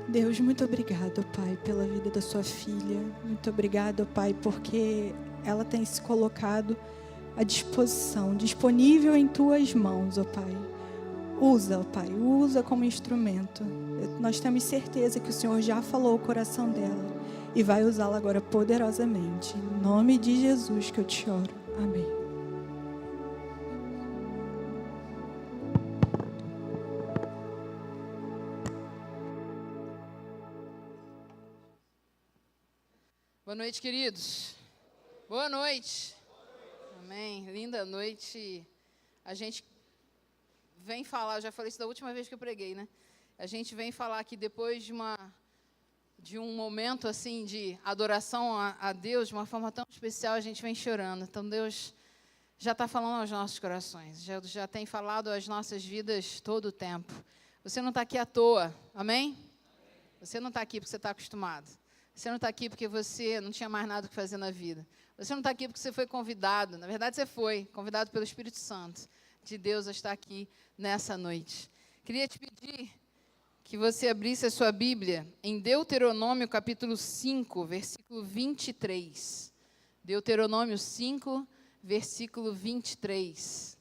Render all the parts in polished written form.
Deus, muito obrigado, Pai, pela vida da sua filha. Muito obrigado, Pai, porque ela tem se colocado à disposição, disponível em tuas mãos, ó Pai. Usa, ó Pai, usa como instrumento. Nós temos certeza que o Senhor já falou o coração dela e vai usá-la agora poderosamente. Em nome de Jesus que eu te oro. Amém. Boa noite, queridos. Boa noite. Amém. Linda noite. A gente vem falar, eu já falei isso da última vez que eu preguei, né? A gente vem falar aqui depois de um momento assim de adoração a Deus, de uma forma tão especial, a gente vem chorando. Então Deus já está falando aos nossos corações, já tem falado às nossas vidas todo o tempo. Você não está aqui à toa, amém? Você não está aqui porque você está acostumado. Você não está aqui porque você não tinha mais nada o que fazer na vida. Você não está aqui porque você foi convidado. Na verdade, você foi convidado pelo Espírito Santo de Deus a estar aqui nessa noite. Queria te pedir que você abrisse a sua Bíblia em Deuteronômio, capítulo 5, versículo 23. Deuteronômio 5, versículo 23.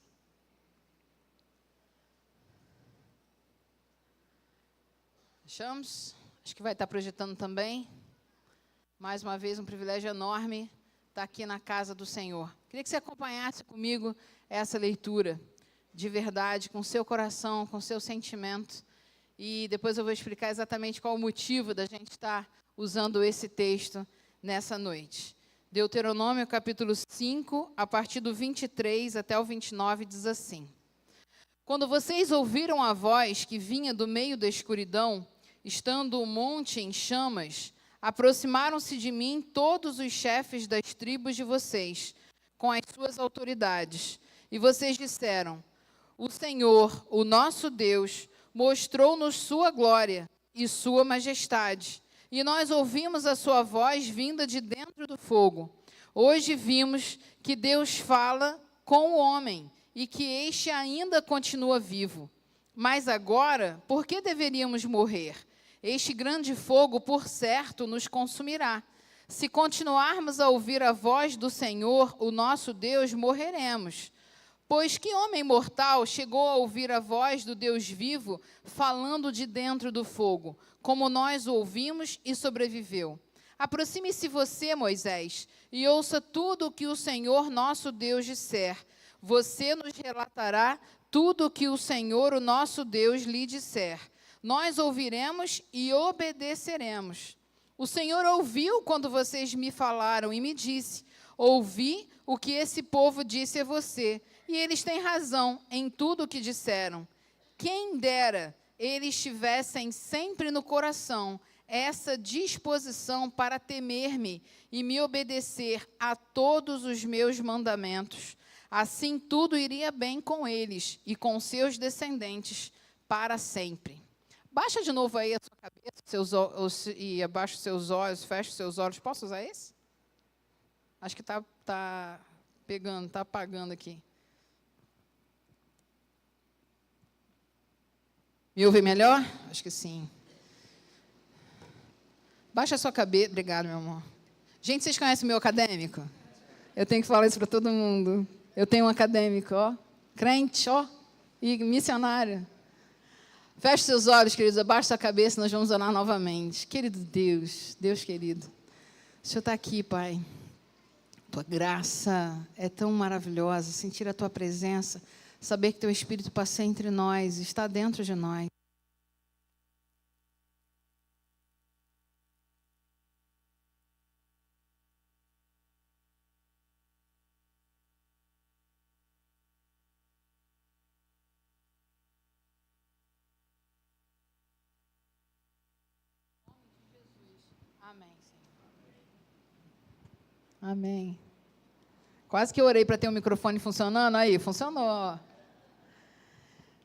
Achamos? Acho que vai estar projetando também. Mais uma vez, um privilégio enorme estar aqui na casa do Senhor. Queria que você acompanhasse comigo essa leitura, de verdade, com o seu coração, com o seu sentimento. E depois eu vou explicar exatamente qual o motivo da gente estar usando esse texto nessa noite. Deuteronômio, capítulo 5, a partir do 23 até o 29, diz assim: Quando vocês ouviram a voz que vinha do meio da escuridão, estando o monte em chamas, aproximaram-se de mim todos os chefes das tribos de vocês, com as suas autoridades. E vocês disseram: O Senhor, o nosso Deus, mostrou-nos sua glória e sua majestade. E nós ouvimos a sua voz vinda de dentro do fogo. Hoje vimos que Deus fala com o homem e que este ainda continua vivo. Mas agora, por que deveríamos morrer? Este grande fogo, por certo, nos consumirá. Se continuarmos a ouvir a voz do Senhor, o nosso Deus, morreremos. Pois que homem mortal chegou a ouvir a voz do Deus vivo, falando de dentro do fogo, como nós ouvimos e sobreviveu? Aproxime-se você, Moisés, e ouça tudo o que o Senhor nosso Deus disser. Você nos relatará tudo o que o Senhor, o nosso Deus, lhe disser. Nós ouviremos e obedeceremos. O Senhor ouviu quando vocês me falaram e me disse: ouvi o que esse povo disse a você, e eles têm razão em tudo o que disseram. Quem dera eles tivessem sempre no coração essa disposição para temer-me e me obedecer a todos os meus mandamentos. Assim tudo iria bem com eles e com seus descendentes para sempre. Baixa de novo aí a sua cabeça e abaixa os seus olhos, fecha os seus olhos. Posso usar esse? Acho que está pegando, está apagando aqui. Me ouve melhor? Acho que sim. Baixa a sua cabeça. Obrigado, meu amor. Gente, vocês conhecem o meu acadêmico? Eu tenho que falar isso para todo mundo. Eu tenho um acadêmico, ó. Crente, ó. E missionário. Feche seus olhos, queridos, abaixe sua cabeça, nós vamos orar novamente. Querido Deus, Deus querido, o Senhor está aqui, Pai. Tua graça é tão maravilhosa, sentir a Tua presença, saber que Teu Espírito passa entre nós, está dentro de nós. Amém, Senhor. Amém. Quase que eu orei para ter um microfone funcionando. Aí, funcionou.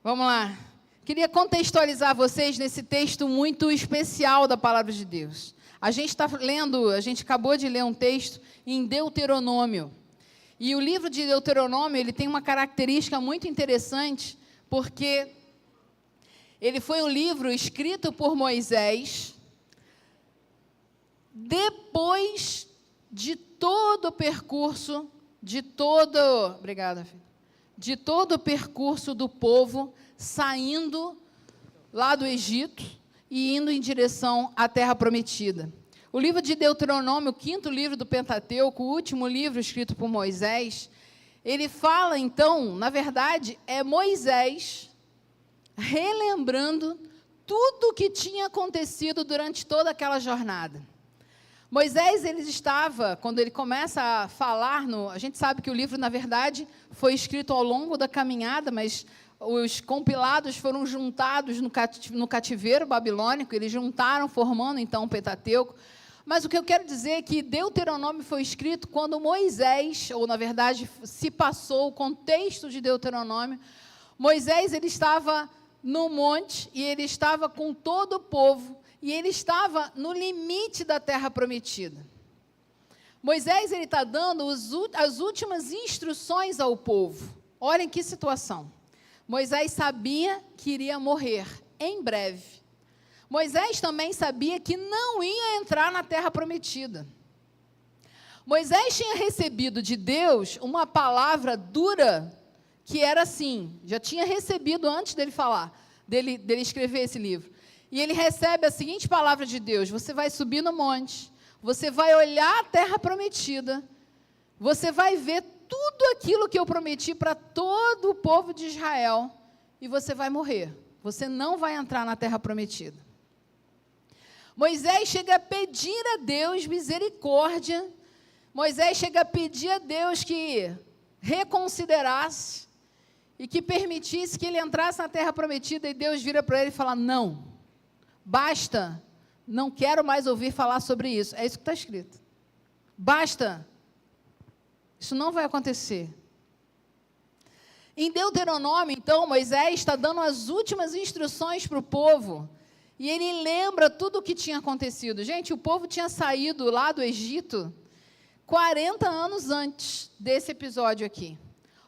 Vamos lá. Queria contextualizar vocês nesse texto muito especial da Palavra de Deus. A gente acabou de ler um texto em Deuteronômio. E o livro de Deuteronômio, ele tem uma característica muito interessante, porque Ele foi um livro escrito por Moisés depois de todo o percurso, obrigada, filho, de todo o percurso do povo saindo lá do Egito e indo em direção à Terra Prometida. O livro de Deuteronômio, o 5º livro do Pentateuco, o último livro escrito por Moisés, ele fala, então, na verdade, é Moisés relembrando tudo o que tinha acontecido durante toda aquela jornada. Moisés, ele estava, quando ele começa a falar, a gente sabe que o livro, na verdade, foi escrito ao longo da caminhada, mas os compilados foram juntados no cativeiro babilônico, eles juntaram, formando, então, o Pentateuco. Mas o que eu quero dizer é que Deuteronômio foi escrito quando Moisés, ou, na verdade, se passou o contexto de Deuteronômio. Moisés, ele estava no monte, e ele estava com todo o povo, e ele estava no limite da Terra Prometida. Moisés, ele está dando as últimas instruções ao povo. Olhem que situação. Moisés sabia que iria morrer em breve. Moisés também sabia que não ia entrar na Terra Prometida. Moisés tinha recebido de Deus uma palavra dura, que era assim, já tinha recebido antes dele falar, dele escrever esse livro. E ele recebe a seguinte palavra de Deus: você vai subir no monte, você vai olhar a Terra Prometida, você vai ver tudo aquilo que eu prometi para todo o povo de Israel, e você vai morrer. Você não vai entrar na Terra Prometida. Moisés chega a pedir a Deus misericórdia. Moisés chega a pedir a Deus que reconsiderasse e que permitisse que ele entrasse na Terra Prometida, e Deus vira para ele e fala: não, basta, não quero mais ouvir falar sobre isso. É isso que está escrito. Basta, isso não vai acontecer. Em Deuteronômio, então, Moisés está dando as últimas instruções para o povo, e ele lembra tudo o que tinha acontecido. Gente, o povo tinha saído lá do Egito 40 anos antes desse episódio aqui.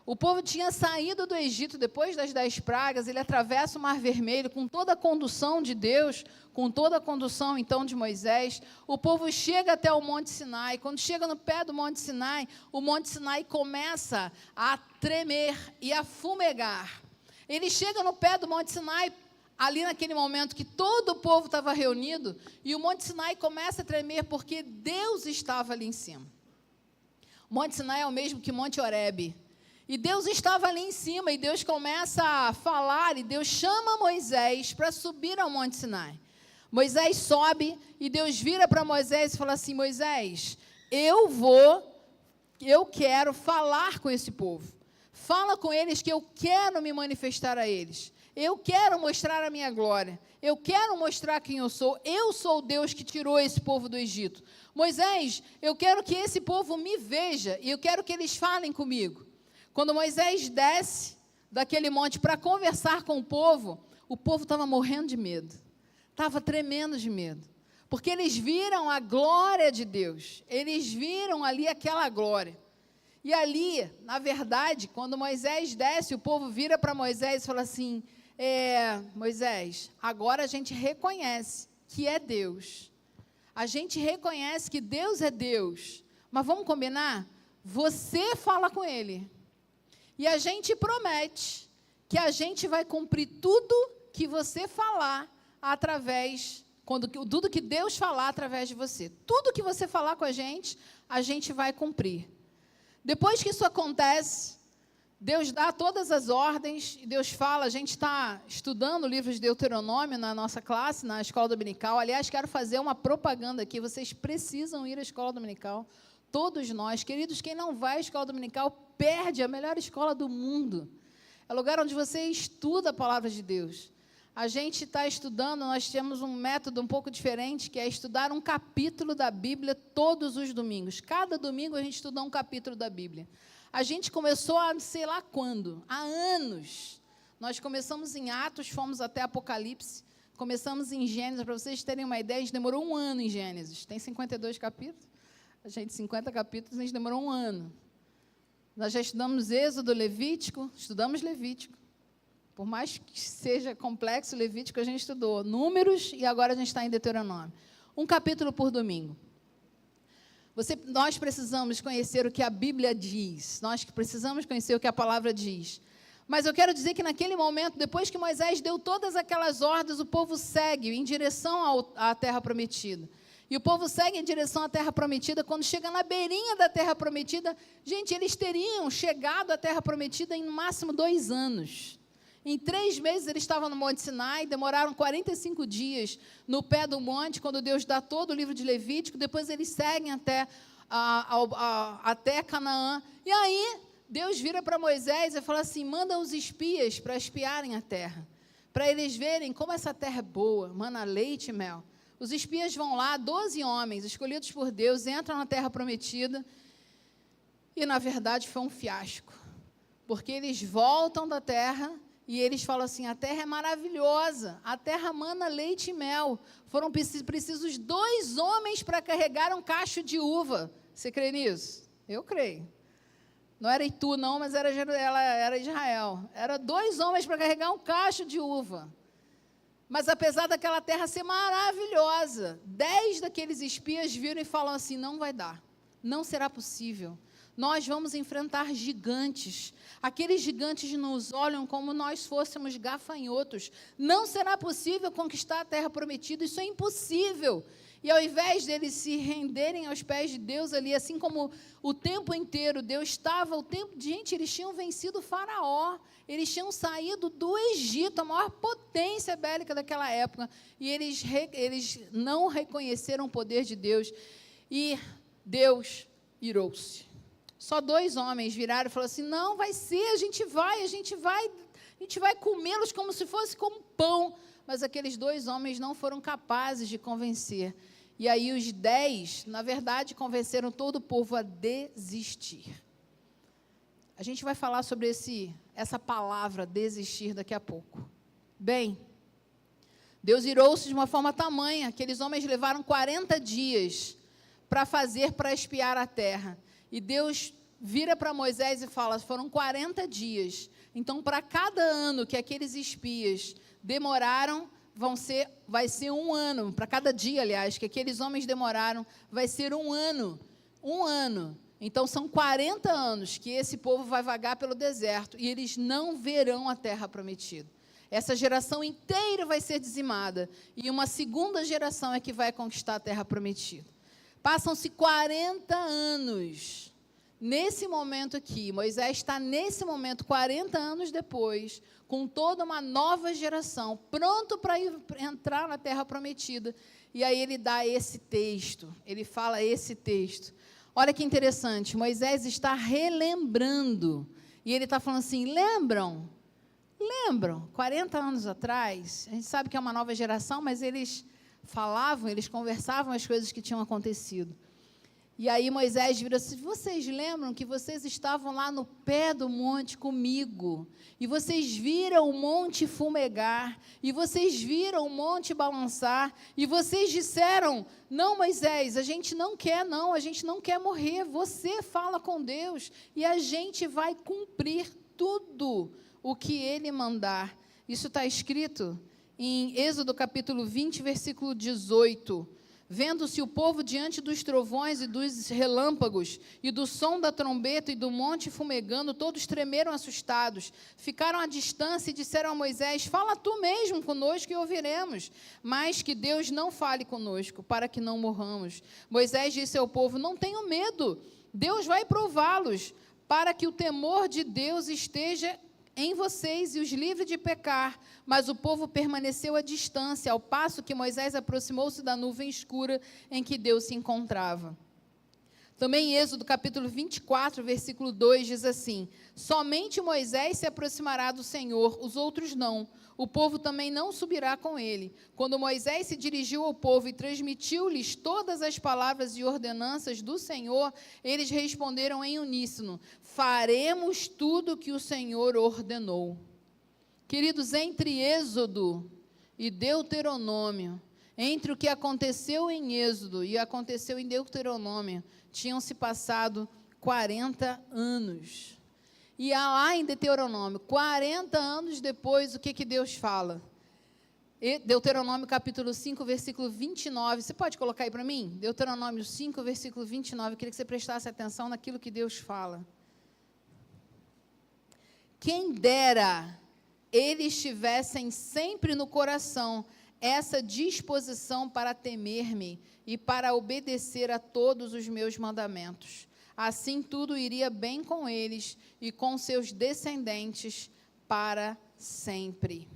O povo tinha saído do Egito depois das 10 pragas, ele atravessa o Mar Vermelho com toda a condução de Deus, com toda a condução, então, de Moisés. O povo chega até o Monte Sinai. Quando chega no pé do Monte Sinai, o Monte Sinai começa a tremer e a fumegar. Ele chega no pé do Monte Sinai, ali naquele momento que todo o povo estava reunido, e o Monte Sinai começa a tremer porque Deus estava ali em cima. O Monte Sinai é o mesmo que Monte Horebe. E Deus estava ali em cima, e Deus começa a falar, e Deus chama Moisés para subir ao Monte Sinai. Moisés sobe, e Deus vira para Moisés e fala assim: Moisés, eu quero falar com esse povo. Fala com eles que eu quero me manifestar a eles. Eu quero mostrar a minha glória. Eu quero mostrar quem eu sou. Eu sou o Deus que tirou esse povo do Egito. Moisés, eu quero que esse povo me veja, e eu quero que eles falem comigo. Quando Moisés desce daquele monte para conversar com o povo estava morrendo de medo, estava tremendo de medo, porque eles viram a glória de Deus, eles viram ali aquela glória. E ali, na verdade, quando Moisés desce, o povo vira para Moisés e fala assim: Moisés, agora a gente reconhece que é Deus, a gente reconhece que Deus é Deus, mas vamos combinar? Você fala com Ele. E a gente promete que a gente vai cumprir tudo que você falar através, tudo que Deus falar através de você. Tudo que você falar com a gente vai cumprir. Depois que isso acontece, Deus dá todas as ordens, e Deus fala, a gente está estudando o livro de Deuteronômio na nossa classe, na escola dominical. Aliás, quero fazer uma propaganda aqui, vocês precisam ir à escola dominical. Todos nós, queridos, quem não vai à escola dominical perde a melhor escola do mundo. É o lugar onde você estuda a palavra de Deus. A gente está estudando, nós temos um método um pouco diferente, que é estudar um capítulo da Bíblia todos os domingos. Cada domingo a gente estuda um capítulo da Bíblia. A gente começou há sei lá quando, há anos. Nós começamos em Atos, fomos até Apocalipse, começamos em Gênesis. Para vocês terem uma ideia, a gente demorou 1 ano em Gênesis. Tem 52 capítulos. A gente, 50 capítulos, a gente demorou 1 ano. Nós já estudamos Êxodo, Levítico, estudamos Levítico, Por mais que seja complexo, Levítico a gente estudou, Números, e agora a gente está em Deuteronômio. Um capítulo por domingo. Nós precisamos conhecer o que a Bíblia diz, nós precisamos conhecer o que a palavra diz. Mas eu quero dizer que naquele momento, depois que Moisés deu todas aquelas ordens, o povo segue em direção à terra prometida. E o povo segue em direção à terra prometida. Quando chega na beirinha da terra prometida, gente, eles teriam chegado à terra prometida em no máximo 2 anos. Em 3 meses eles estavam no Monte Sinai, demoraram 45 dias no pé do monte, quando Deus dá todo o livro de Levítico, depois eles seguem até Canaã. E aí, Deus vira para Moisés e fala assim, manda os espias para espiarem a terra, para eles verem como essa terra é boa, mana leite e mel. Os espias vão lá, 12 homens, escolhidos por Deus, entram na terra prometida, e na verdade foi um fiasco, porque eles voltam da terra, e eles falam assim, a terra é maravilhosa, a terra mana leite e mel. Foram precisos 2 homens para carregar um cacho de uva. Você crê nisso? Eu creio. Não era Itu, não, mas era Israel. Era 2 homens para carregar um cacho de uva. Mas apesar daquela terra ser maravilhosa, 10 daqueles espias viram e falam assim, não vai dar, não será possível. Nós vamos enfrentar gigantes. Aqueles gigantes nos olham como nós fôssemos gafanhotos. Não será possível conquistar a terra prometida, isso é impossível. E ao invés deles se renderem aos pés de Deus ali, assim como o tempo inteiro Deus estava, gente, eles tinham vencido o Faraó, eles tinham saído do Egito, a maior potência bélica daquela época, e eles não reconheceram o poder de Deus, e Deus irou-se. Só 2 homens viraram e falaram assim, não, vai ser, a gente vai comê-los como se fosse como pão. Mas aqueles 2 homens não foram capazes de convencer. E aí os 10, na verdade, convenceram todo o povo a desistir. A gente vai falar sobre essa palavra, desistir, daqui a pouco. Bem, Deus irou-se de uma forma tamanha, aqueles homens levaram 40 dias para espiar a terra. E Deus vira para Moisés e fala, foram 40 dias. Então, para cada ano que aqueles espias demoraram, vai ser 1 ano. Para cada dia, aliás, que aqueles homens demoraram, vai ser 1 ano. 1 ano. Então, são 40 anos que esse povo vai vagar pelo deserto e eles não verão a terra prometida. Essa geração inteira vai ser dizimada e uma segunda geração é que vai conquistar a terra prometida. Passam-se 40 anos. Nesse momento aqui, Moisés está nesse momento, 40 anos depois, com toda uma nova geração, pronto para entrar na terra prometida. E aí ele dá esse texto, ele fala esse texto. Olha que interessante, Moisés está relembrando, e ele está falando assim, lembram, 40 anos atrás, a gente sabe que é uma nova geração, mas eles falavam, eles conversavam as coisas que tinham acontecido. E aí Moisés vira assim, vocês lembram que vocês estavam lá no pé do monte comigo, e vocês viram o monte fumegar, e vocês viram o monte balançar, e vocês disseram, não Moisés, a gente não quer morrer, você fala com Deus, e a gente vai cumprir tudo o que Ele mandar. Isso está escrito em Êxodo capítulo 20, versículo 18, vendo-se o povo diante dos trovões e dos relâmpagos, e do som da trombeta e do monte fumegando, todos tremeram assustados, ficaram à distância e disseram a Moisés, fala tu mesmo conosco e ouviremos, mas que Deus não fale conosco, para que não morramos. Moisés disse ao povo, não tenham medo, Deus vai prová-los, para que o temor de Deus esteja em vocês e os livre de pecar. Mas o povo permaneceu à distância, ao passo que Moisés aproximou-se da nuvem escura em que Deus se encontrava. Também em Êxodo capítulo 24, versículo 2, diz assim, somente Moisés se aproximará do Senhor, os outros não. O povo também não subirá com ele. Quando Moisés se dirigiu ao povo e transmitiu-lhes todas as palavras e ordenanças do Senhor, eles responderam em uníssono, faremos tudo o que o Senhor ordenou. Queridos, entre Êxodo e Deuteronômio, entre o que aconteceu em Êxodo e aconteceu em Deuteronômio, tinham se passado 40 anos. E lá em Deuteronômio, 40 anos depois, o que Deus fala? Deuteronômio capítulo 5, versículo 29. Você pode colocar aí para mim? Deuteronômio 5, versículo 29. Eu queria que você prestasse atenção naquilo que Deus fala. Quem dera eles tivessem sempre no coração essa disposição para temer-me e para obedecer a todos os meus mandamentos. Assim tudo iria bem com eles e com seus descendentes para sempre.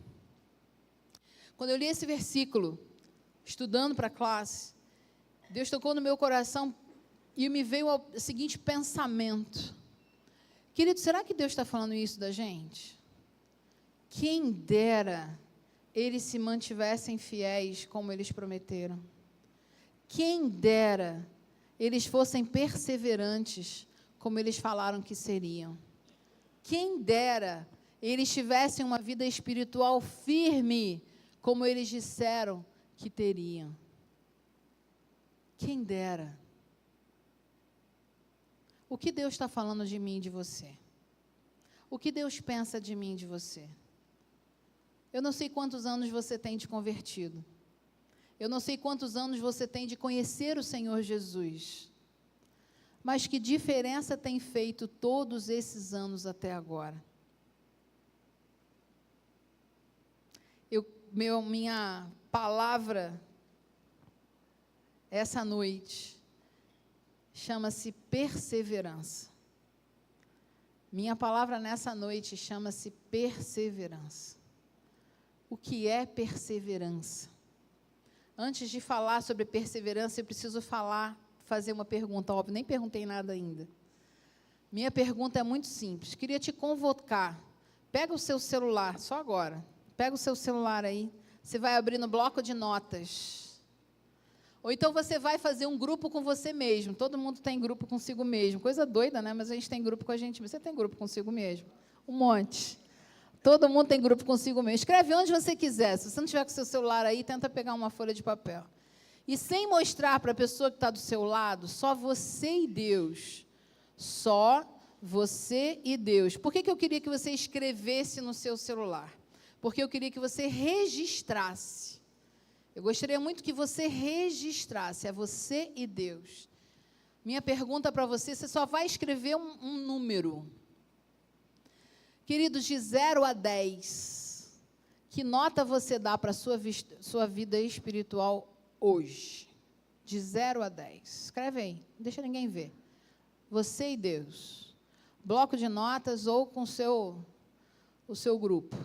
Quando eu li esse versículo, estudando para a classe, Deus tocou no meu coração e me veio o seguinte pensamento. Querido, será que Deus está falando isso da gente? Quem dera eles se mantivessem fiéis como eles prometeram. Quem dera eles fossem perseverantes como eles falaram que seriam. Quem dera eles tivessem uma vida espiritual firme como eles disseram que teriam. Quem dera. O que Deus está falando de mim e de você? O que Deus pensa de mim e de você? Eu não sei quantos anos você tem de convertido. Eu não sei quantos anos você tem de conhecer o Senhor Jesus. Mas que diferença tem feito todos esses anos até agora? Minha palavra essa noite chama-se perseverança. Minha palavra nessa noite chama-se perseverança. O que é perseverança? Antes de falar sobre perseverança, eu preciso fazer uma pergunta, óbvio, nem perguntei nada ainda. Minha pergunta é muito simples, queria te convocar, pega o seu celular, só agora, pega o seu celular aí, você vai abrir no bloco de notas. Ou então você vai fazer um grupo com você mesmo. Todo mundo tem grupo consigo mesmo. Coisa doida, né? Mas a gente tem grupo com a gente. Você tem grupo consigo mesmo? Um monte. Todo mundo tem grupo consigo mesmo. Escreve onde você quiser. Se você não tiver com o seu celular aí, tenta pegar uma folha de papel. E sem mostrar para a pessoa que está do seu lado, só você e Deus. Só você e Deus. Por que eu queria que você escrevesse no seu celular? Porque eu queria que você registrasse. Eu gostaria muito que você registrasse. É você e Deus. Minha pergunta para você, você só vai escrever um número. Queridos, de 0 a 10, que nota você dá para a sua vida espiritual hoje? De 0 a 10. Escreve aí, não deixa ninguém ver. Você e Deus. Bloco de notas ou com o seu grupo.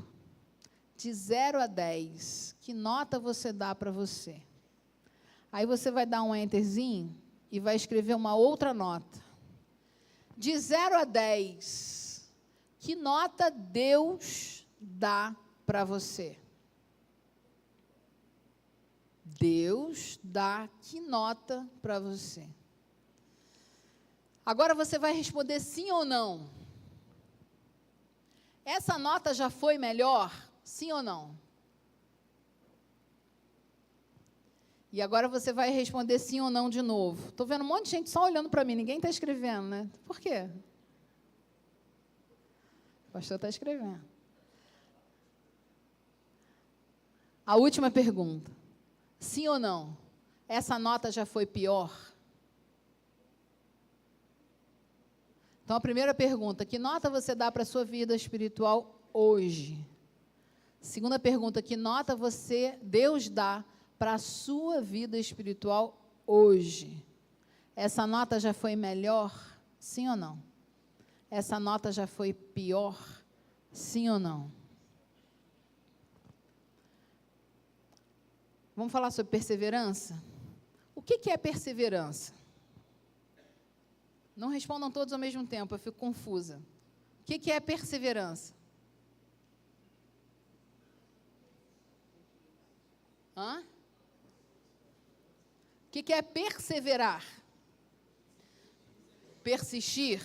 De 0 a 10, que nota você dá para você? Aí você vai dar um enterzinho e vai escrever uma outra nota. De 0 a 10, que nota Deus dá para você? Deus dá que nota para você? Agora você vai responder sim ou não. Essa nota já foi melhor? Sim ou não? E agora você vai responder sim ou não de novo. Estou vendo um monte de gente só olhando para mim, ninguém está escrevendo, né? Por quê? O pastor está escrevendo. A última pergunta. Sim ou não? Essa nota já foi pior? Então, a primeira pergunta, que nota você dá para a sua vida espiritual hoje? Segunda pergunta, que nota Deus dá para a sua vida espiritual hoje? Essa nota já foi melhor? Sim ou não? Essa nota já foi pior? Sim ou não? Vamos falar sobre perseverança? O que é perseverança? Não respondam todos ao mesmo tempo, eu fico confusa. O que é perseverança? Hã? O que é perseverar? Persistir?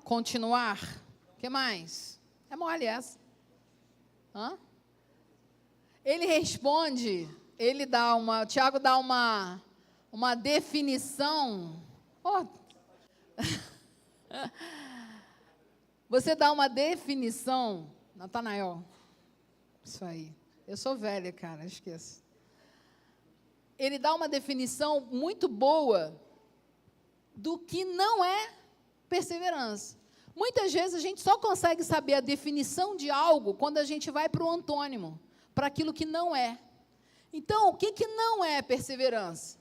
Continuar? O que mais? É mole essa. Hã? Ele responde, Tiago dá uma definição. Oh. Você dá uma definição, Natanael, isso aí, eu sou velha, cara, esqueço. Ele dá uma definição muito boa do que não é perseverança. Muitas vezes a gente só consegue saber a definição de algo quando a gente vai para o antônimo, para aquilo que não é. Então, o que não é perseverança?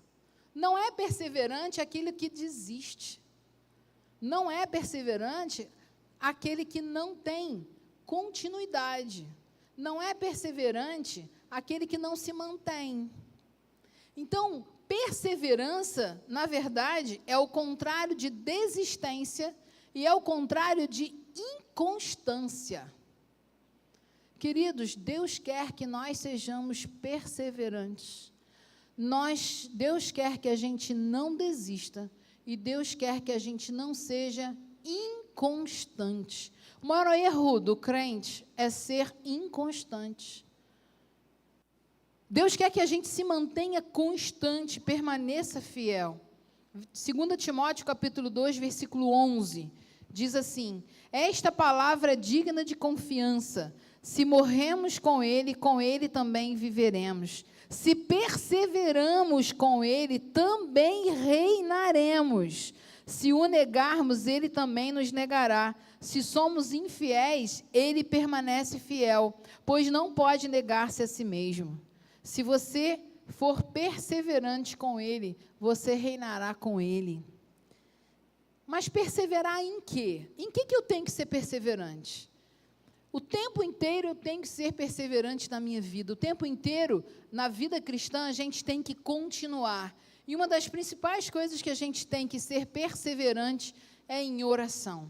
Não é perseverante aquele que desiste. Não é perseverante aquele que não tem continuidade. Não é perseverante aquele que não se mantém. Então, perseverança, na verdade, é o contrário de desistência e é o contrário de inconstância. Queridos, Deus quer que nós sejamos perseverantes. Deus quer que a gente não desista e Deus quer que a gente não seja inconstante. O maior erro do crente é ser inconstante. Deus quer que a gente se mantenha constante, permaneça fiel. 2 Timóteo, capítulo 2, versículo 11, diz assim: esta palavra é digna de confiança. Se morremos com ele também viveremos. Se perseveramos com ele, também reinaremos. Se o negarmos, ele também nos negará. Se somos infiéis, ele permanece fiel, pois não pode negar-se a si mesmo. Se você for perseverante com ele, você reinará com ele. Mas perseverar em quê? Em que eu tenho que ser perseverante? O tempo inteiro eu tenho que ser perseverante na minha vida. O tempo inteiro, na vida cristã, a gente tem que continuar. E uma das principais coisas que a gente tem que ser perseverante é em oração.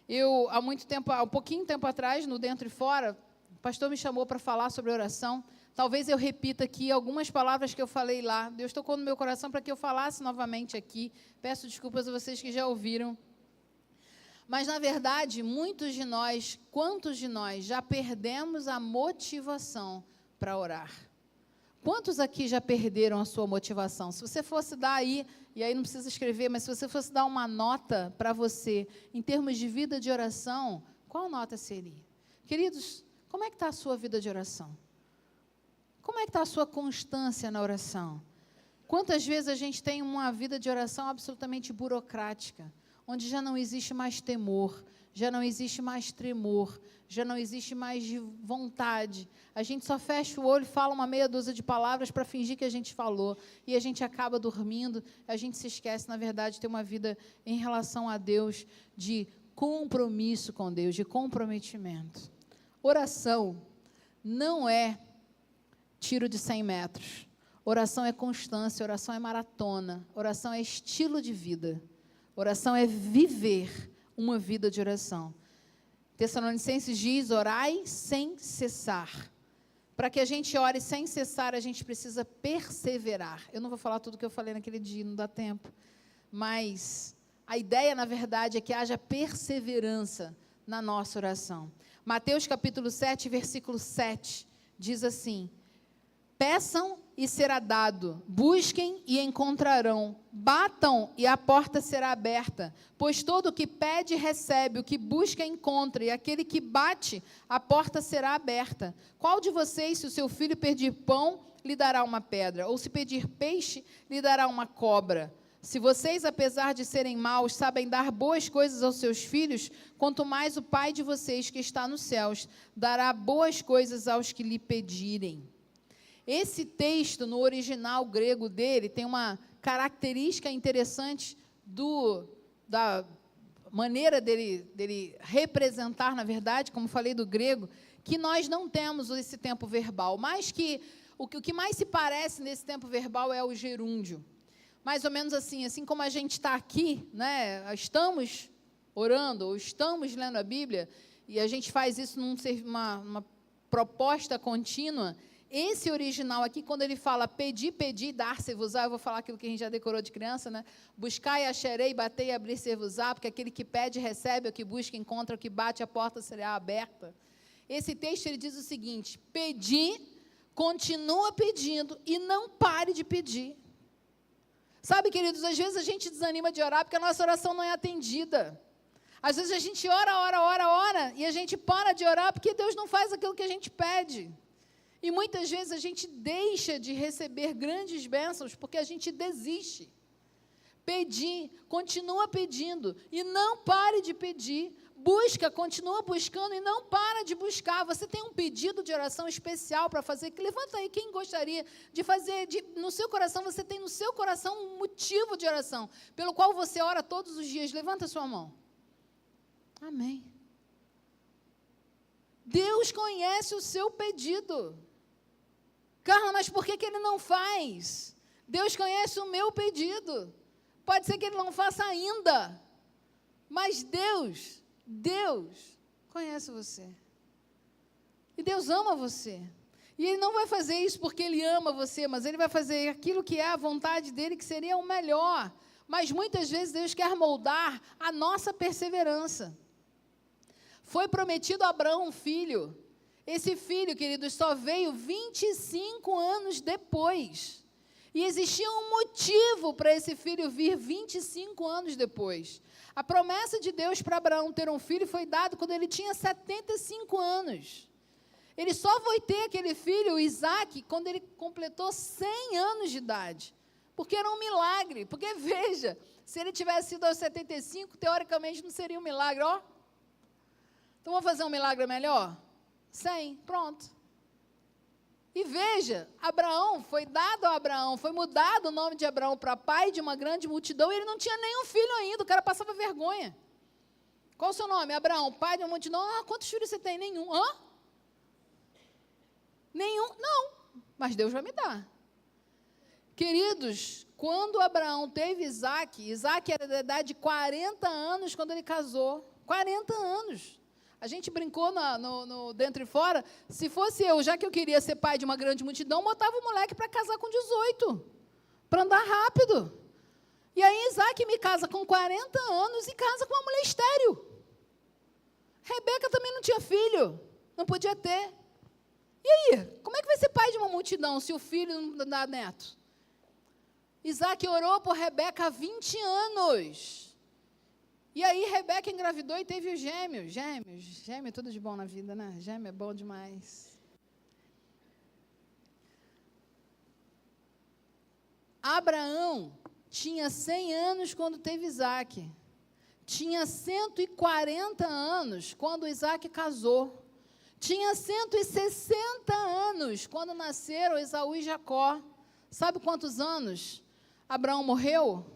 Eu, há um pouquinho tempo atrás, no Dentro e Fora, o pastor me chamou para falar sobre oração. Talvez eu repita aqui algumas palavras que eu falei lá. Deus tocou no meu coração para que eu falasse novamente aqui. Peço desculpas a vocês que já ouviram. Mas, na verdade, quantos de nós já perdemos a motivação para orar? Quantos aqui já perderam a sua motivação? Se você fosse dar aí, e aí não precisa escrever, mas se você fosse dar uma nota para você, em termos de vida de oração, qual nota seria? Queridos, como é que está a sua vida de oração? Como é que está a sua constância na oração? Quantas vezes a gente tem uma vida de oração absolutamente burocrática, onde já não existe mais temor, já não existe mais tremor, já não existe mais de vontade. A gente só fecha o olho e fala uma meia dúzia de palavras para fingir que a gente falou, e a gente acaba dormindo, a gente se esquece, na verdade, de ter uma vida em relação a Deus, de compromisso com Deus, de comprometimento. Oração não é tiro de 100 metros. Oração é constância, oração é maratona, oração é estilo de vida. Oração é viver uma vida de oração. Tessalonicenses diz: orai sem cessar. Para que a gente ore sem cessar, a gente precisa perseverar. Eu não vou falar tudo o que eu falei naquele dia, não dá tempo. Mas a ideia, na verdade, é que haja perseverança na nossa oração. Mateus capítulo 7, versículo 7, diz assim: peçam e será dado, busquem e encontrarão, batam e a porta será aberta, pois todo o que pede recebe, o que busca encontra, e aquele que bate, a porta será aberta. Qual de vocês, se o seu filho pedir pão, lhe dará uma pedra, ou se pedir peixe, lhe dará uma cobra? Se vocês, apesar de serem maus, sabem dar boas coisas aos seus filhos, quanto mais o Pai de vocês que está nos céus dará boas coisas aos que lhe pedirem. Esse texto, no original grego dele, tem uma característica interessante da maneira dele representar, na verdade, como falei do grego, que nós não temos esse tempo verbal, mas que o que mais se parece nesse tempo verbal é o gerúndio. Mais ou menos assim como a gente está aqui, né, estamos orando, ou estamos lendo a Bíblia, e a gente faz isso numa proposta contínua. Esse original aqui, quando ele fala pedir, dar-se-vos-á, eu vou falar aquilo que a gente já decorou de criança, né? Buscai, acharei, batei, abrir-se-vos-á, porque aquele que pede, recebe, o que busca, encontra, o que bate, a porta será aberta. Esse texto, ele diz o seguinte: pedi, continua pedindo e não pare de pedir. Sabe, queridos, às vezes a gente desanima de orar porque a nossa oração não é atendida. Às vezes a gente ora, e a gente para de orar porque Deus não faz aquilo que a gente pede. E muitas vezes a gente deixa de receber grandes bênçãos porque a gente desiste. Pedir, continua pedindo, e não pare de pedir. Busca, continua buscando e não para de buscar. Você tem um pedido de oração especial para fazer? Levanta aí, quem gostaria de fazer, no seu coração, você tem no seu coração um motivo de oração, pelo qual você ora todos os dias. Levanta a sua mão. Amém. Deus conhece o seu pedido. Carla, mas por que Ele não faz? Deus conhece o meu pedido. Pode ser que Ele não faça ainda, mas Deus conhece você. E Deus ama você. E Ele não vai fazer isso porque Ele ama você, mas Ele vai fazer aquilo que é a vontade dEle, que seria o melhor. Mas muitas vezes Deus quer moldar a nossa perseverança. Foi prometido a Abraão um filho. Esse filho, queridos, só veio 25 anos depois. E existia um motivo para esse filho vir 25 anos depois. A promessa de Deus para Abraão ter um filho foi dada quando ele tinha 75 anos. Ele só foi ter aquele filho, Isaac, quando ele completou 100 anos de idade. Porque era um milagre. Porque, veja, se ele tivesse sido aos 75, teoricamente não seria um milagre, ó. Então, vamos fazer um milagre melhor? 100, pronto. E veja, Abraão, foi dado a Abraão, foi mudado o nome de Abraão para pai de uma grande multidão, e ele não tinha nenhum filho ainda, o cara passava vergonha. Qual o seu nome? Abraão, pai de uma multidão. Ah, quantos filhos você tem? Nenhum. Hã? Nenhum? Não, mas Deus vai me dar. Queridos, quando Abraão teve Isaac era da idade de 40 anos quando ele casou. 40 anos. A gente brincou no dentro e fora, se fosse eu, já que eu queria ser pai de uma grande multidão, botava o moleque para casar com 18, para andar rápido. E aí Isaac me casa com 40 anos e casa com uma mulher estéril. Rebeca também não tinha filho, não podia ter. E aí, como é que vai ser pai de uma multidão se o filho não dá neto? Isaac orou por Rebeca há 20 anos. E aí Rebeca engravidou e teve os gêmeos. Gêmeo é tudo de bom na vida, né? Gêmeo é bom demais. Abraão tinha 100 anos quando teve Isaac. Tinha 140 anos quando Isaac casou. Tinha 160 anos quando nasceram Esaú e Jacó. Sabe quantos anos Abraão morreu?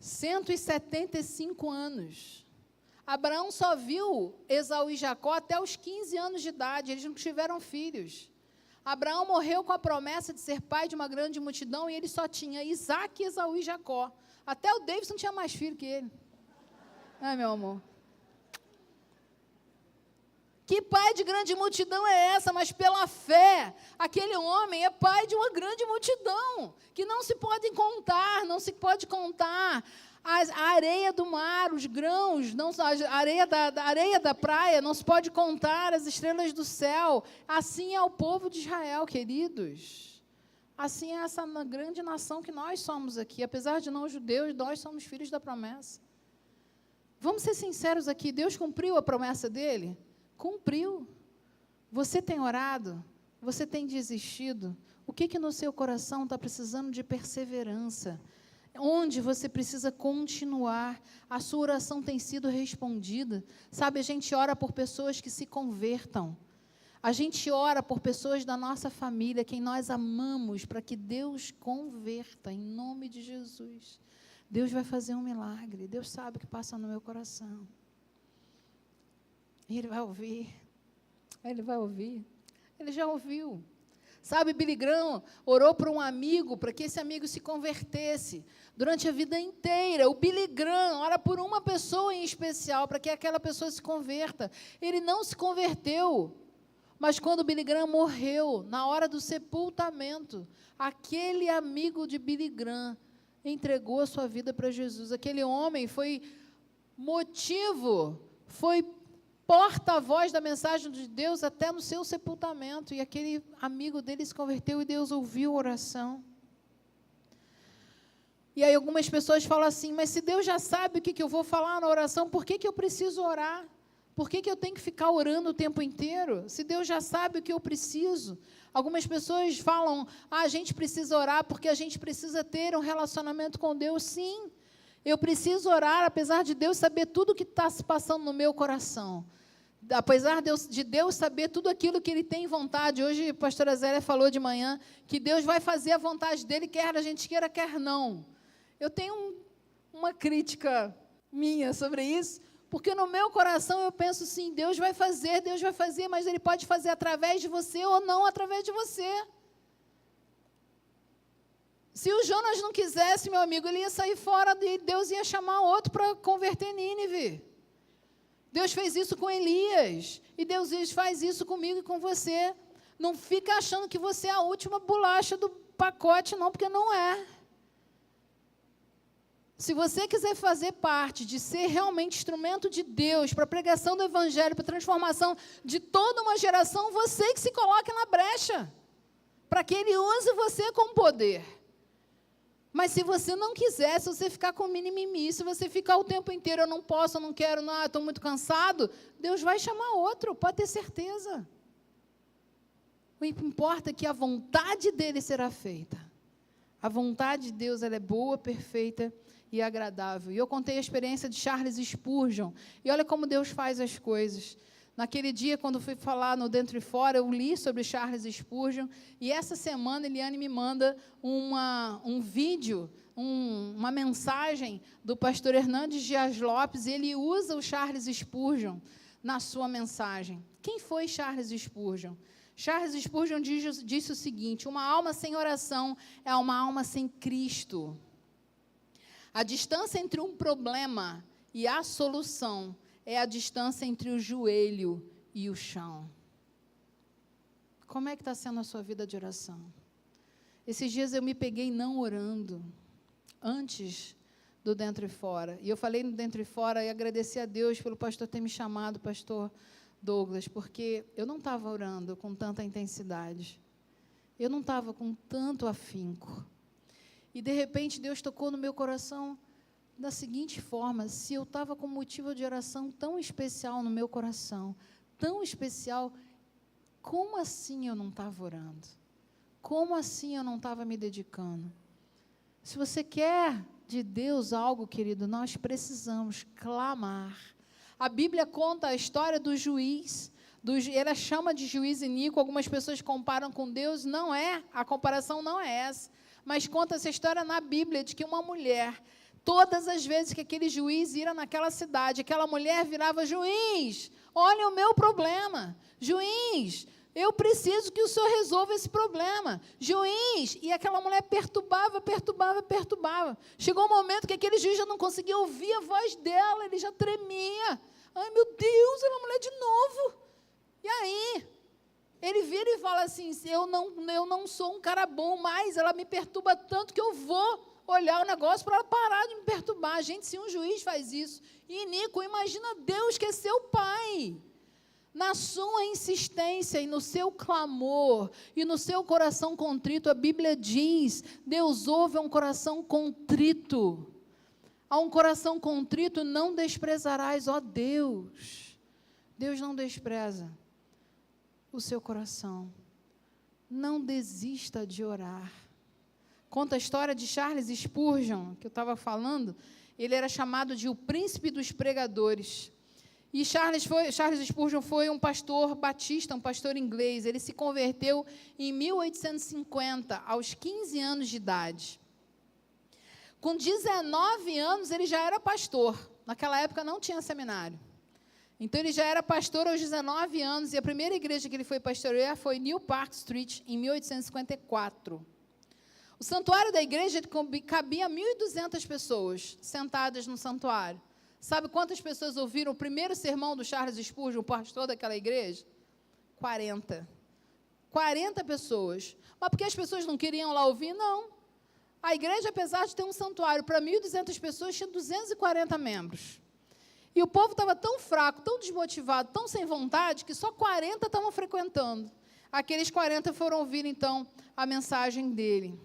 175 anos. Abraão só viu Esaú e Jacó até os 15 anos de idade, eles não tiveram filhos. Abraão morreu com a promessa de ser pai de uma grande multidão e ele só tinha Isaac, Esaú e Jacó. Até o Davidson não tinha mais filho que ele. Meu amor. Que pai de grande multidão é essa? Mas pela fé, aquele homem é pai de uma grande multidão, que não se pode contar, a areia do mar, os grãos, a areia da praia, não se pode contar as estrelas do céu. Assim é o povo de Israel, queridos. Assim é essa grande nação que nós somos aqui. Apesar de não judeus, nós somos filhos da promessa. Vamos ser sinceros aqui, Deus cumpriu a promessa dele? Cumpriu. Você tem orado? Você tem desistido? O que no seu coração está precisando de perseverança? Onde você precisa continuar? A sua oração tem sido respondida. Sabe, a gente ora por pessoas que se convertam. A gente ora por pessoas da nossa família, quem nós amamos, para que Deus converta, em nome de Jesus. Deus vai fazer um milagre. Deus sabe o que passa no meu coração. Ele vai ouvir. Ele vai ouvir. Ele já ouviu. Sabe, Billy Graham orou por um amigo, para que esse amigo se convertesse. Durante a vida inteira, o Billy Graham ora por uma pessoa em especial, para que aquela pessoa se converta. Ele não se converteu. Mas quando Billy Graham morreu, na hora do sepultamento, aquele amigo de Billy Graham entregou a sua vida para Jesus. Aquele homem foi porta-voz da mensagem de Deus até no seu sepultamento, e aquele amigo dele se converteu e Deus ouviu a oração. E aí algumas pessoas falam assim, mas se Deus já sabe o que eu vou falar na oração, por que eu preciso orar? Por que eu tenho que ficar orando o tempo inteiro? Se Deus já sabe o que eu preciso. Algumas pessoas falam, a gente precisa orar porque a gente precisa ter um relacionamento com Deus. Sim, eu preciso orar, apesar de Deus saber tudo o que está se passando no meu coração. Apesar de Deus saber tudo aquilo que Ele tem vontade. Hoje a pastora Zélia falou de manhã que Deus vai fazer a vontade dEle, quer a gente queira, quer não. Eu tenho uma crítica minha sobre isso, porque no meu coração eu penso assim, Deus vai fazer, mas Ele pode fazer através de você ou não através de você. Se o Jonas não quisesse, meu amigo, ele ia sair fora e Deus ia chamar outro para converter Nínive. Deus fez isso com Elias, e Deus faz isso comigo e com você. Não fica achando que você é a última bolacha do pacote, não, porque não é. Se você quiser fazer parte de ser realmente instrumento de Deus para a pregação do Evangelho, para a transformação de toda uma geração, você que se coloque na brecha, para que Ele use você com poder. Mas se você não quiser, se você ficar com mimimi, se você ficar o tempo inteiro, eu não posso, eu não quero, não, estou muito cansado, Deus vai chamar outro, pode ter certeza. O que importa é que a vontade dEle será feita. A vontade de Deus, ela é boa, perfeita e agradável. E eu contei a experiência de Charles Spurgeon, e olha como Deus faz as coisas. Naquele dia, quando fui falar no Dentro e Fora, eu li sobre Charles Spurgeon, e essa semana Eliane me manda um vídeo, uma mensagem do pastor Hernandes Dias Lopes, e ele usa o Charles Spurgeon na sua mensagem. Quem foi Charles Spurgeon? Charles Spurgeon disse o seguinte, uma alma sem oração é uma alma sem Cristo. A distância entre um problema e a solução é a distância entre o joelho e o chão. Como é que está sendo a sua vida de oração? Esses dias eu me peguei não orando, antes do Dentro e Fora. E eu falei no Dentro e Fora e agradeci a Deus pelo pastor ter me chamado, pastor Douglas, porque eu não estava orando com tanta intensidade. Eu não estava com tanto afinco. E, de repente, Deus tocou no meu coração da seguinte forma, se eu estava com motivo de oração tão especial no meu coração, tão especial, como assim eu não estava orando? Como assim eu não estava me dedicando? Se você quer de Deus algo, querido, nós precisamos clamar. A Bíblia conta a história do juiz, ela chama de juiz iníquo, algumas pessoas comparam com Deus, não é, a comparação não é essa, mas conta essa história na Bíblia, de que uma mulher, todas as vezes que aquele juiz ia naquela cidade, aquela mulher virava, juiz, olha o meu problema, juiz, eu preciso que o senhor resolva esse problema, juiz, e aquela mulher perturbava. Chegou um momento que aquele juiz já não conseguia ouvir a voz dela, ele já tremia. Ai, meu Deus, é uma mulher de novo. E aí, ele vira e fala assim, eu não sou um cara bom, mas ela me perturba tanto que eu vou olhar o negócio para ela parar de me perturbar. Gente, se um juiz faz isso, iníquo, imagina Deus que é seu pai. Na sua insistência e no seu clamor e no seu coração contrito, a Bíblia diz, Deus ouve um coração contrito. A um coração contrito não desprezarás, ó Deus. Deus não despreza o seu coração. Não desista de orar. Conta a história de Charles Spurgeon, que eu estava falando. Ele era chamado de o príncipe dos pregadores. E Charles Spurgeon foi um pastor batista, um pastor inglês. Ele se converteu em 1850, aos 15 anos de idade. Com 19 anos, ele já era pastor. Naquela época não tinha seminário. Então, ele já era pastor aos 19 anos. E a primeira igreja que ele foi pastorear foi New Park Street, em 1854. O santuário da igreja cabia 1.200 pessoas sentadas no santuário. Sabe quantas pessoas ouviram o primeiro sermão do Charles Spurgeon, o pastor daquela igreja? 40. 40 pessoas. Mas porque as pessoas não queriam lá ouvir? Não. A igreja, apesar de ter um santuário para 1.200 pessoas, tinha 240 membros. E o povo estava tão fraco, tão desmotivado, tão sem vontade, que só 40 estavam frequentando. Aqueles 40 foram ouvir, então, a mensagem dele.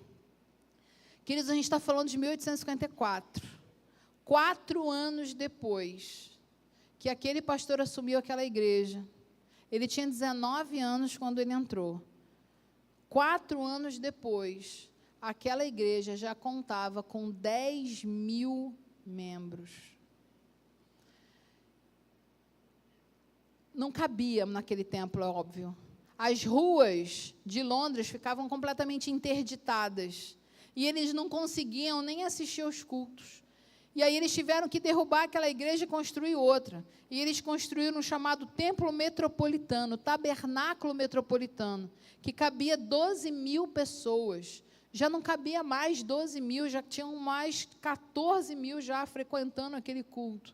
Queridos, a gente está falando de 1854. 4 anos depois que aquele pastor assumiu aquela igreja, ele tinha 19 anos quando ele entrou. 4 anos depois, aquela igreja já contava com 10.000 membros. Não cabia naquele templo, é óbvio. As ruas de Londres ficavam completamente interditadas. E eles não conseguiam nem assistir aos cultos. E aí eles tiveram que derrubar aquela igreja e construir outra. E eles construíram o chamado Templo Metropolitano, Tabernáculo Metropolitano, que cabia 12.000 pessoas. Já não cabia mais 12.000, já tinham mais 14.000 já frequentando aquele culto.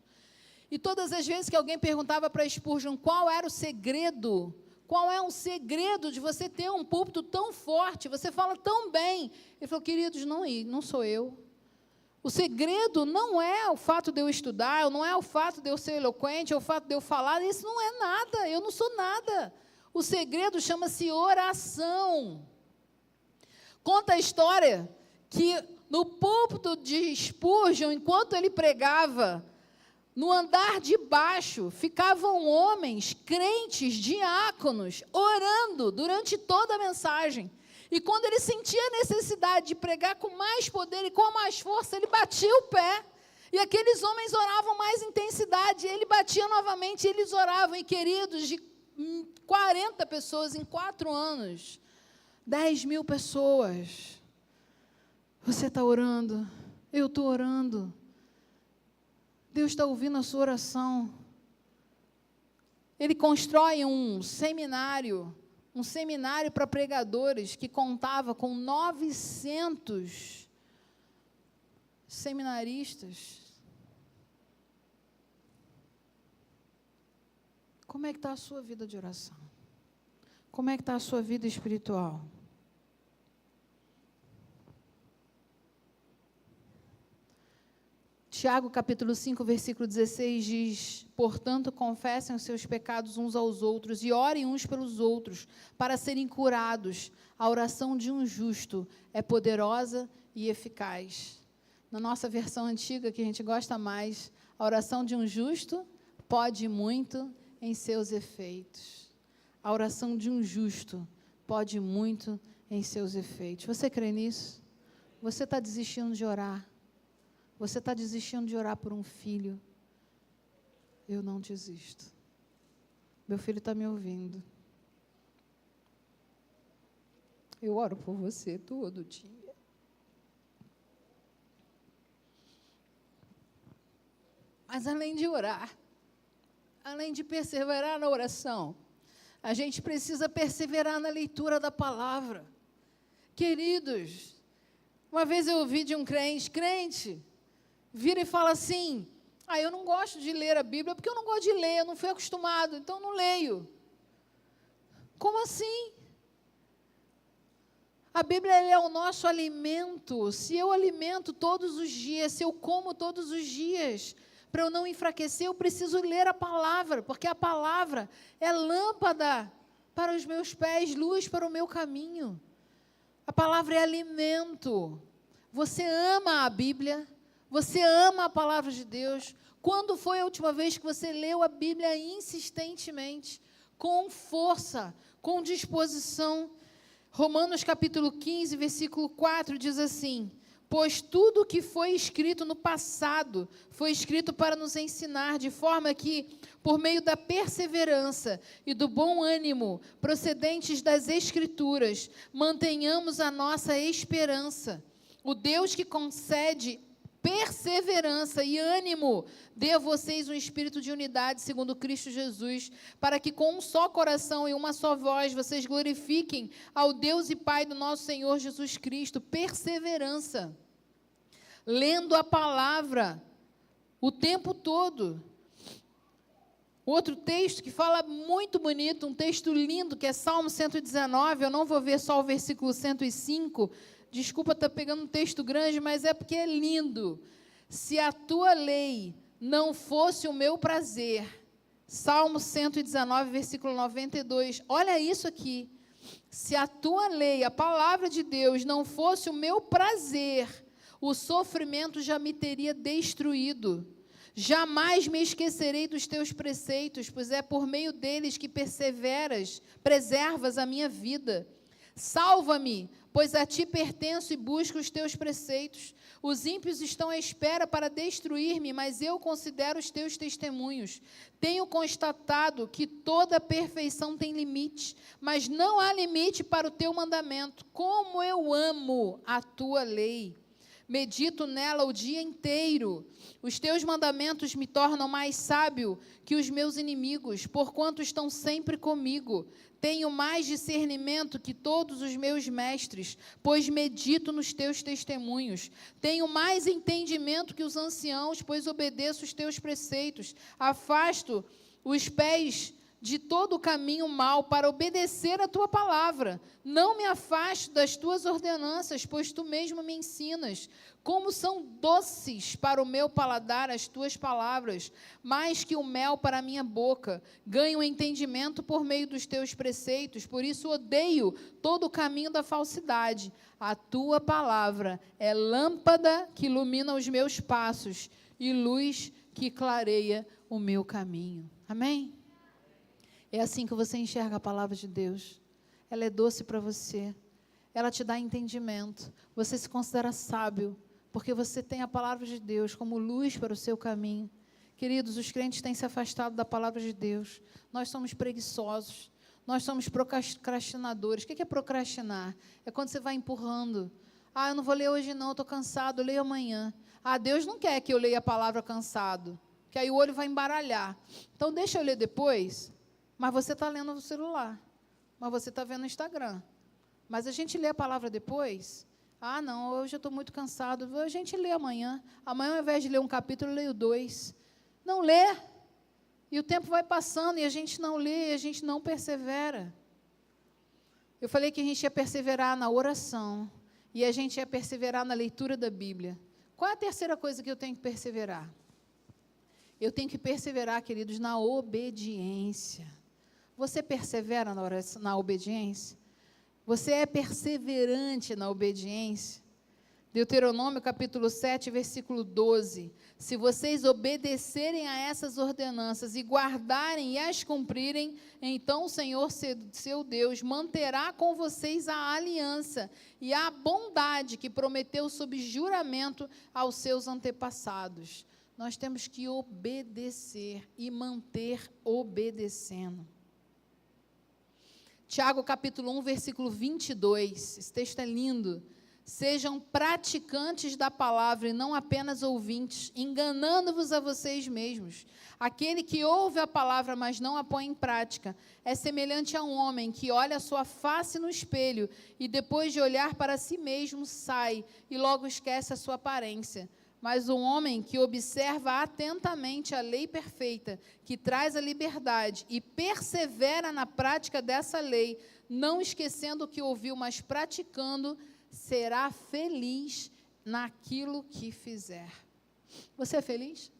E todas as vezes que alguém perguntava para Spurgeon qual era o segredo, qual é um segredo de você ter um púlpito tão forte, você fala tão bem. Ele falou, queridos, não sou eu. O segredo não é o fato de eu estudar, não é o fato de eu ser eloquente, é o fato de eu falar, isso não é nada, eu não sou nada. O segredo chama-se oração. Conta a história que no púlpito de Spurgeon, enquanto ele pregava, no andar de baixo, ficavam homens, crentes, diáconos, orando durante toda a mensagem. E quando ele sentia a necessidade de pregar com mais poder e com mais força, ele batia o pé. E aqueles homens oravam mais intensidade, ele batia novamente, e eles oravam. E queridos, de 40 pessoas em 4 anos, 10.000 pessoas. Você está orando, eu estou orando. Deus está ouvindo a sua oração. Ele constrói um seminário para pregadores que contava com 900 seminaristas. Como é que está a sua vida de oração? Como é que está a sua vida espiritual? Tiago, capítulo 5, versículo 16, diz, portanto, confessem os seus pecados uns aos outros e orem uns pelos outros, para serem curados. A oração de um justo é poderosa e eficaz. Na nossa versão antiga, que a gente gosta mais, a oração de um justo pode muito em seus efeitos. A oração de um justo pode muito em seus efeitos. Você crê nisso? Você está desistindo de orar? Você está desistindo de orar por um filho? Eu não desisto. Meu filho está me ouvindo. Eu oro por você todo dia. Mas além de orar, além de perseverar na oração, a gente precisa perseverar na leitura da palavra. Queridos, uma vez eu ouvi de um crente, vira e fala assim, eu não gosto de ler a Bíblia, porque eu não gosto de ler, eu não fui acostumado, então eu não leio. Como assim? A Bíblia é o nosso alimento. Se eu alimento todos os dias, se eu como todos os dias, para eu não enfraquecer, eu preciso ler a palavra, porque a palavra é lâmpada para os meus pés, luz para o meu caminho. A palavra é alimento. Você ama a Bíblia? Você ama a palavra de Deus? Quando foi a última vez que você leu a Bíblia insistentemente, com força, com disposição? Romanos capítulo 15, versículo 4 diz assim, pois tudo que foi escrito no passado, foi escrito para nos ensinar, de forma que, por meio da perseverança e do bom ânimo, procedentes das Escrituras, mantenhamos a nossa esperança. O Deus que concede perseverança e ânimo, dê a vocês um espírito de unidade, segundo Cristo Jesus, para que com um só coração e uma só voz, vocês glorifiquem ao Deus e Pai do nosso Senhor Jesus Cristo. Perseverança. Lendo a palavra o tempo todo. Outro texto que fala muito bonito, um texto lindo, que é Salmo 119, eu não vou ver só o versículo 105, desculpa estar pegando um texto grande, mas é porque é lindo. Se a tua lei não fosse o meu prazer, Salmo 119, versículo 92, olha isso aqui, Se a tua lei, a palavra de Deus, não fosse o meu prazer, o sofrimento já me teria destruído. Jamais me esquecerei dos teus preceitos, pois é por meio deles que preservas a minha vida. Salva-me, pois a ti pertenço e busco os teus preceitos. Os ímpios estão à espera para destruir-me, mas eu considero os teus testemunhos. Tenho constatado que toda perfeição tem limite, mas não há limite para o teu mandamento. Como eu amo a tua lei! Medito nela o dia inteiro. Os teus mandamentos me tornam mais sábio que os meus inimigos, porquanto estão sempre comigo. Tenho mais discernimento que todos os meus mestres, pois medito nos teus testemunhos. Tenho mais entendimento que os anciãos, pois obedeço os teus preceitos. Afasto os pés de todo o caminho mau para obedecer a tua palavra. Não me afasto das tuas ordenanças, pois tu mesmo me ensinas. Como são doces para o meu paladar as tuas palavras, mais que o mel para a minha boca. Ganho entendimento por meio dos teus preceitos, por isso odeio todo o caminho da falsidade. A tua palavra é lâmpada que ilumina os meus passos e luz que clareia o meu caminho. Amém? É assim que você enxerga a palavra de Deus. Ela é doce para você. Ela te dá entendimento. Você se considera sábio, porque você tem a palavra de Deus como luz para o seu caminho. Queridos, os crentes têm se afastado da palavra de Deus. Nós somos preguiçosos. Nós somos procrastinadores. O que é procrastinar? É quando você vai empurrando. Ah, eu não vou ler hoje não, estou cansado, eu leio amanhã. Ah, Deus não quer que eu leia a palavra cansado, que aí o olho vai embaralhar. Então, deixa eu ler depois. Mas você está lendo no celular, mas você está vendo no Instagram. Mas a gente lê a palavra depois. Ah, não, hoje eu estou muito cansado. A gente lê amanhã. Amanhã, ao invés de ler um capítulo, eu leio 2. Não lê. E o tempo vai passando e a gente não lê, e a gente não persevera. Eu falei que a gente ia perseverar na oração e a gente ia perseverar na leitura da Bíblia. Qual é a terceira coisa que eu tenho que perseverar? Eu tenho que perseverar, queridos, na obediência. Você persevera na obediência? Você é perseverante na obediência? Deuteronômio capítulo 7, versículo 12. Se vocês obedecerem a essas ordenanças e guardarem e as cumprirem, então o Senhor, seu Deus, manterá com vocês a aliança e a bondade que prometeu sob juramento aos seus antepassados. Nós temos que obedecer e manter obedecendo. Tiago, capítulo 1, versículo 22, esse texto é lindo. Sejam praticantes da palavra e não apenas ouvintes, enganando-vos a vocês mesmos. Aquele que ouve a palavra, mas não a põe em prática, é semelhante a um homem que olha a sua face no espelho e depois de olhar para si mesmo, sai e logo esquece a sua aparência. Mas um homem que observa atentamente a lei perfeita, que traz a liberdade e persevera na prática dessa lei, não esquecendo o que ouviu, mas praticando, será feliz naquilo que fizer. Você é feliz?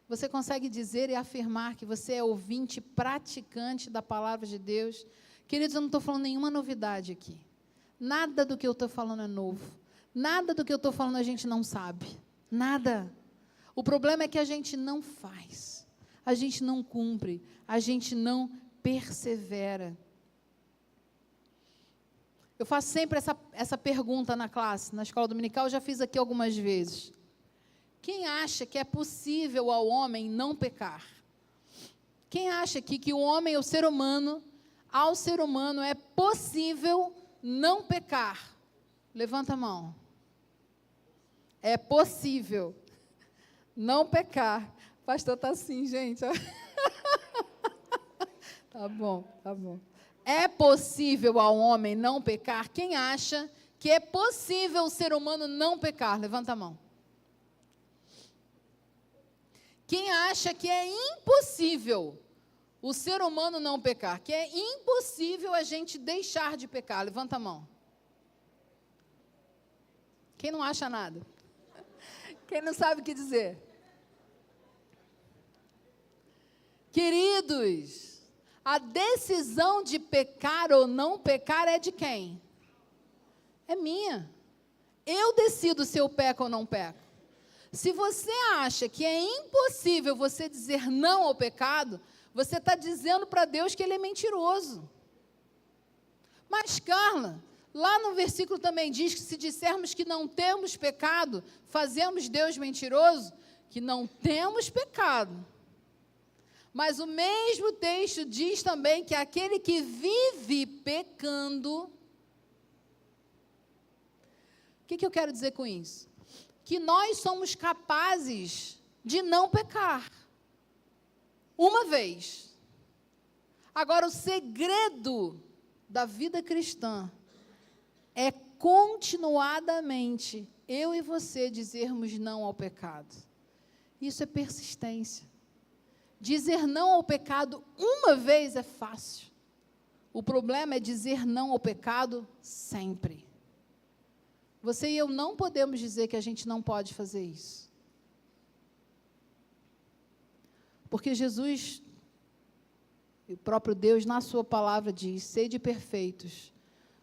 Você consegue dizer e afirmar que você é ouvinte, praticante da palavra de Deus? Queridos, eu não estou falando nenhuma novidade aqui. Nada do que eu estou falando é novo. Nada do que eu estou falando a gente não sabe. Nada. O problema é que a gente não faz. A gente não cumpre. A gente não persevera. Eu faço sempre essa pergunta na classe, na escola dominical, eu já fiz aqui algumas vezes. Quem acha que é possível ao homem não pecar? Quem acha que o homem, o ser humano, ao ser humano é possível não pecar? Levanta a mão. É possível não pecar. O pastor está assim, gente. Tá bom, tá bom. É possível ao homem não pecar? Quem acha que é possível o ser humano não pecar? Levanta a mão. Quem acha que é impossível o ser humano não pecar? Que é impossível a gente deixar de pecar? Levanta a mão. Quem não acha nada? Quem não sabe o que dizer? Queridos, A decisão de pecar ou não pecar é de quem? É minha. Eu decido se eu peco ou não peco. Se você acha que é impossível você dizer não ao pecado, você está dizendo para Deus que Ele é mentiroso. Mas, Carla, lá no versículo também diz que se dissermos que não temos pecado, fazemos Deus mentiroso, que não temos pecado. Mas o mesmo texto diz também que aquele que vive pecando... O que eu quero dizer com isso? Que nós somos capazes de não pecar. Uma vez. Agora, o segredo da vida cristã é continuadamente eu e você dizermos não ao pecado. Isso é persistência. Dizer não ao pecado uma vez é fácil. O problema é dizer não ao pecado sempre. Você e eu não podemos dizer que a gente não pode fazer isso. Porque Jesus, o próprio Deus, na sua palavra diz, sede perfeitos,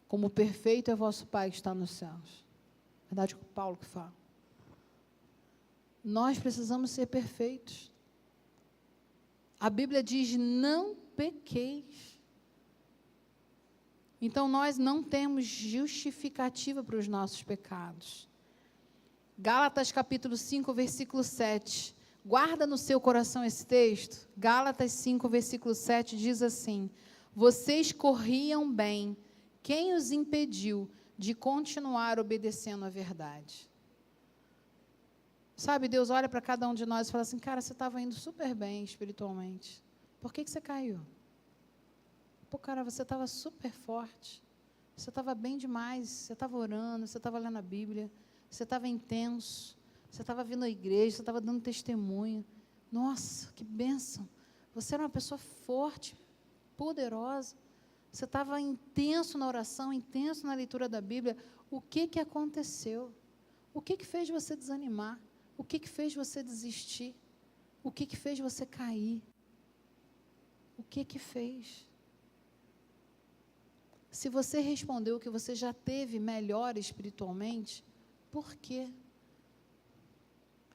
como perfeito é vosso Pai que está nos céus. Verdade, é o Paulo que fala. Nós precisamos ser perfeitos. A Bíblia diz, não pequeis. Então, nós não temos justificativa para os nossos pecados. Gálatas capítulo 5, versículo 7. Guarda no seu coração esse texto. Gálatas 5, versículo 7 diz assim: vocês corriam bem, quem os impediu de continuar obedecendo à verdade? Sabe, Deus olha para cada um de nós e fala assim, cara, você estava indo super bem espiritualmente. Por que você caiu? Pô, cara, você estava super forte, você estava bem demais, você estava orando, você estava lendo a Bíblia, você estava intenso, você estava vindo à igreja, você estava dando testemunho. Nossa, que bênção! Você era uma pessoa forte, poderosa, você estava intenso na oração, intenso na leitura da Bíblia. O que aconteceu? O que fez você desanimar? O que fez você desistir? O que fez você cair? O que fez? Se você respondeu que você já teve melhor espiritualmente, por quê?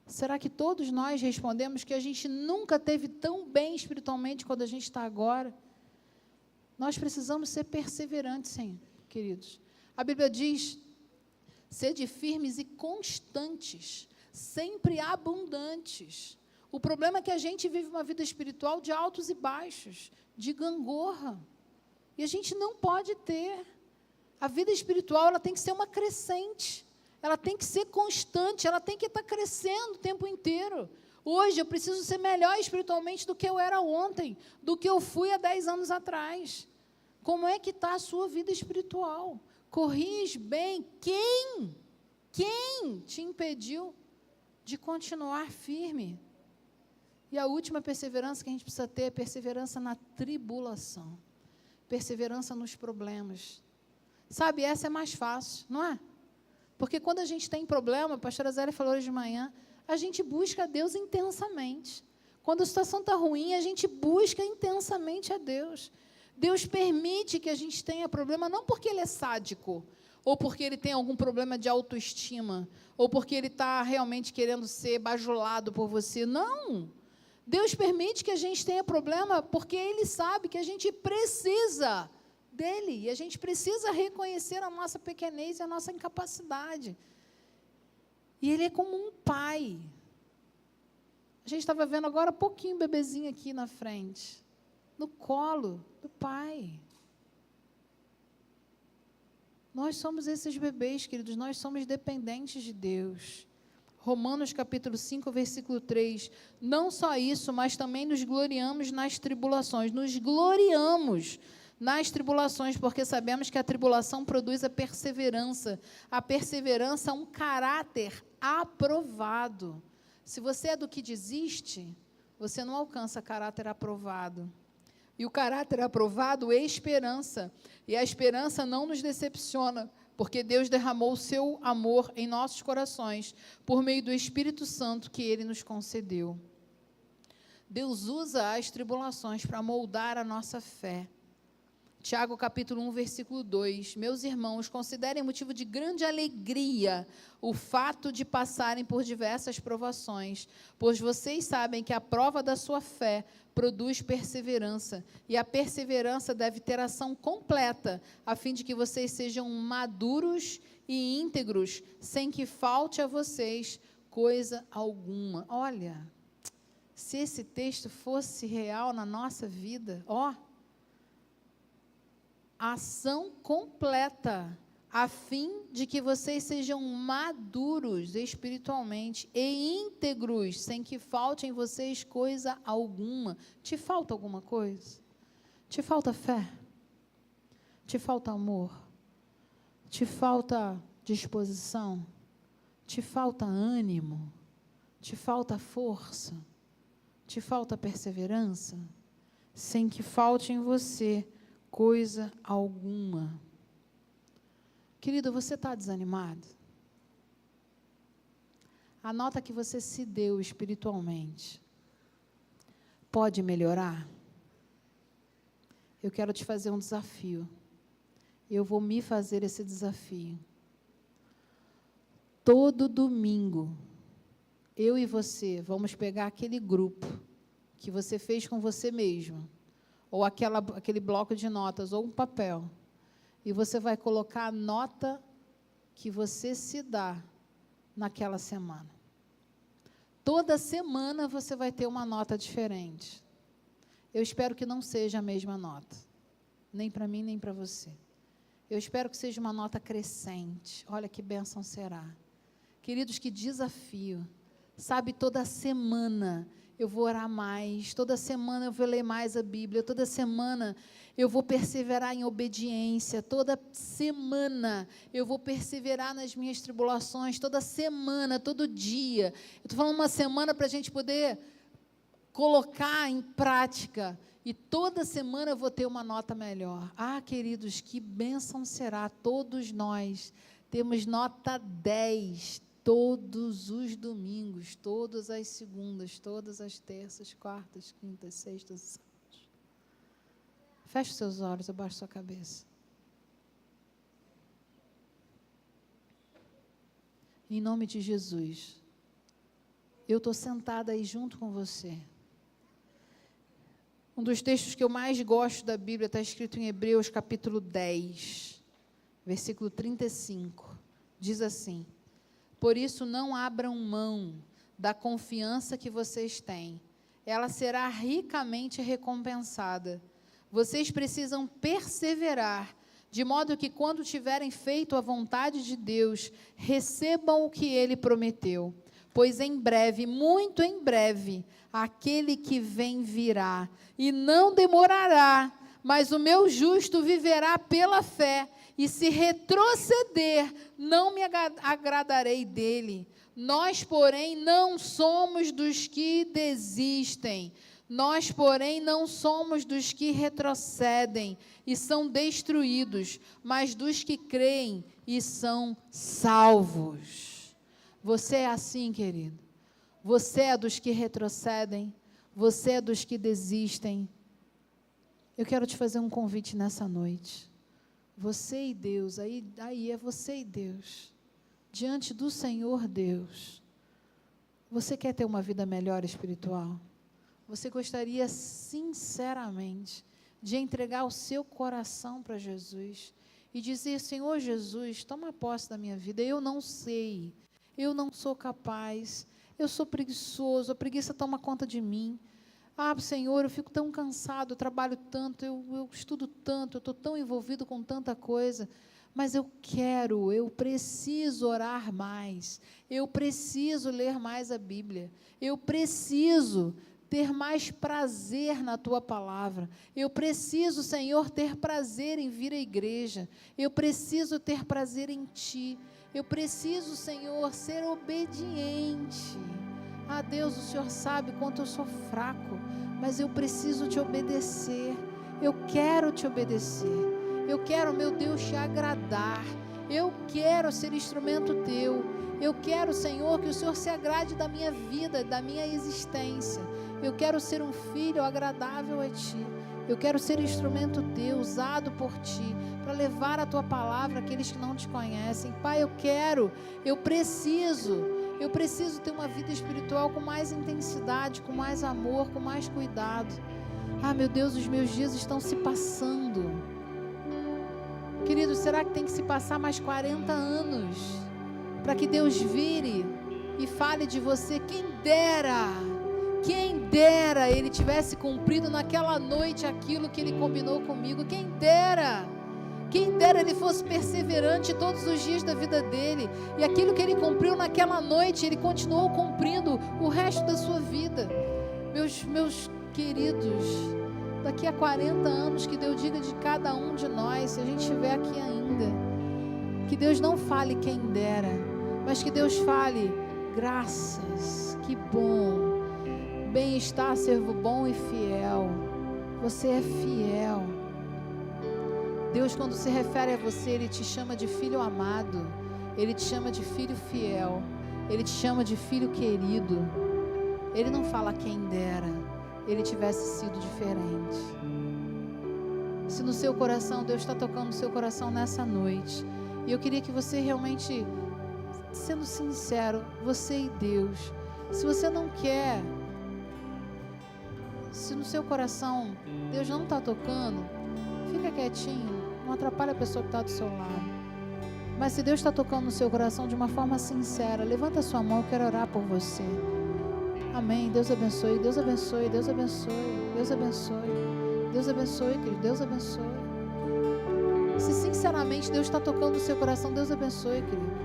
Será que todos nós respondemos que a gente nunca teve tão bem espiritualmente quando a gente está agora? Nós precisamos ser perseverantes, sim, queridos. A Bíblia diz, sede firmes e constantes, sempre abundantes. O problema é que a gente vive uma vida espiritual de altos e baixos, de gangorra. E a gente não pode ter. A vida espiritual, ela tem que ser uma crescente. Ela tem que ser constante, ela tem que estar crescendo o tempo inteiro. Hoje eu preciso ser melhor espiritualmente do que eu era ontem, do que eu fui há 10 anos atrás. Como é que está a sua vida espiritual? Corris bem. Quem te impediu de continuar firme? E a última perseverança que a gente precisa ter é perseverança na tribulação. Perseverança nos problemas. Sabe, essa é mais fácil, não é? Porque quando a gente tem problema, a pastora Zélia falou hoje de manhã, a gente busca a Deus intensamente. Quando a situação está ruim, a gente busca intensamente a Deus. Deus permite que a gente tenha problema, não porque Ele é sádico, ou porque Ele tem algum problema de autoestima, ou porque Ele está realmente querendo ser bajulado por você. Não! Deus permite que a gente tenha problema porque Ele sabe que a gente precisa dEle. E a gente precisa reconhecer a nossa pequenez e a nossa incapacidade. E Ele é como um pai. A gente estava vendo agora um pouquinho o bebezinho aqui na frente. No colo do pai. Nós somos esses bebês, queridos. Nós somos dependentes de Deus. Romanos capítulo 5, versículo 3, não só isso, mas também nos gloriamos nas tribulações. Nos gloriamos nas tribulações, porque sabemos que a tribulação produz a perseverança. A perseverança é um caráter aprovado. Se você é do que desiste, você não alcança caráter aprovado. E o caráter aprovado é esperança. E a esperança não nos decepciona, porque Deus derramou o seu amor em nossos corações, por meio do Espírito Santo que Ele nos concedeu. Deus usa as tribulações para moldar a nossa fé. Tiago capítulo 1, versículo 2. Meus irmãos, considerem motivo de grande alegria o fato de passarem por diversas provações, pois vocês sabem que a prova da sua fé produz perseverança, e a perseverança deve ter ação completa, a fim de que vocês sejam maduros e íntegros, sem que falte a vocês coisa alguma. Olha, se esse texto fosse real na nossa vida, ação completa, a fim de que vocês sejam maduros espiritualmente e íntegros, sem que falte em vocês coisa alguma. Te falta alguma coisa? Te falta fé? Te falta amor? Te falta disposição? Te falta ânimo? Te falta força? Te falta perseverança? Sem que falte em você coisa alguma. Querido, você está desanimado? A nota que você se deu espiritualmente pode melhorar? Eu quero te fazer um desafio. Eu vou me fazer esse desafio. Todo domingo, eu e você vamos pegar aquele grupo que você fez com você mesmo, ou aquele bloco de notas, ou um papel, e você vai colocar a nota que você se dá naquela semana. Toda semana você vai ter uma nota diferente. Eu espero que não seja a mesma nota, nem para mim, nem para você. Eu espero que seja uma nota crescente. Olha que bênção será. Queridos, que desafio. Sabe, toda semana eu vou orar mais, toda semana eu vou ler mais a Bíblia, toda semana eu vou perseverar em obediência, toda semana eu vou perseverar nas minhas tribulações, toda semana, todo dia. Eu estou falando uma semana para a gente poder colocar em prática, e toda semana eu vou ter uma nota melhor. Ah, queridos, que bênção será. Todos nós temos nota 10, todos os domingos, todas as segundas, todas as terças, quartas, quintas, sextas e sábados. Feche os seus olhos, abaixe sua cabeça. Em nome de Jesus, eu estou sentada aí junto com você. Um dos textos que eu mais gosto da Bíblia está escrito em Hebreus capítulo 10, versículo 35. Diz assim: por isso não abram mão da confiança que vocês têm. Ela será ricamente recompensada. Vocês precisam perseverar, de modo que quando tiverem feito a vontade de Deus, recebam o que Ele prometeu. Pois em breve, muito em breve, aquele que vem virá, e não demorará, mas o meu justo viverá pela fé, e se retroceder, não me agradarei dele. Nós, porém, não somos dos que desistem. Nós, porém, não somos dos que retrocedem e são destruídos, mas dos que creem e são salvos. Você é assim, querido. Você é dos que retrocedem, você é dos que desistem. Eu quero te fazer um convite nessa noite. Você e Deus, aí é você e Deus, diante do Senhor Deus. Você quer ter uma vida melhor espiritual? Você gostaria sinceramente de entregar o seu coração para Jesus e dizer: Senhor Jesus, toma posse da minha vida. Eu não sei, eu não sou capaz, eu sou preguiçoso, a preguiça toma conta de mim. Ah, Senhor, eu fico tão cansado, eu trabalho tanto, eu estudo tanto, eu estou tão envolvido com tanta coisa, mas eu preciso orar mais, eu preciso ler mais a Bíblia, eu preciso ter mais prazer na Tua palavra, eu preciso, Senhor, ter prazer em vir à igreja, eu preciso ter prazer em Ti, eu preciso, Senhor, ser obediente. Ah, Deus, o Senhor sabe quanto eu sou fraco, mas eu preciso Te obedecer, eu quero Te obedecer, eu quero, meu Deus, Te agradar, eu quero ser instrumento Teu, eu quero, Senhor, que o Senhor se agrade da minha vida, da minha existência. Eu quero ser um filho agradável a Ti. Eu quero ser instrumento Teu, usado por Ti, para levar a Tua palavra àqueles que não Te conhecem. Pai, eu preciso ter uma vida espiritual com mais intensidade, com mais amor, com mais cuidado. Ah, meu Deus, os meus dias estão se passando. Querido, será que tem que se passar mais 40 anos para que Deus vire e fale de você? Quem dera Ele tivesse cumprido naquela noite aquilo que Ele combinou comigo. Quem dera Ele fosse perseverante todos os dias da vida dele, e aquilo que Ele cumpriu naquela noite, Ele continuou cumprindo o resto da sua vida. Meus queridos, daqui a 40 anos, que Deus diga de cada um de nós, se a gente estiver aqui ainda, que Deus não fale quem dera, mas que Deus fale graças, que bom, bem-estar, servo bom e fiel. Você é fiel. Deus, quando se refere a você, Ele te chama de filho amado, Ele te chama de filho fiel, Ele te chama de filho querido. Ele não fala quem dera Ele tivesse sido diferente. Se no seu coração, Deus está tocando no seu coração nessa noite, e eu queria que você realmente, sendo sincero, você e Deus, se você não quer, se no seu coração Deus não está tocando, fica quietinho, não atrapalha a pessoa que está do seu lado. Mas se Deus está tocando no seu coração de uma forma sincera, levanta a sua mão, eu quero orar por você. Amém. Deus abençoe, Deus abençoe, Deus abençoe, Deus abençoe, Deus abençoe, querido, Deus abençoe. Se sinceramente Deus está tocando no seu coração, Deus abençoe, querido,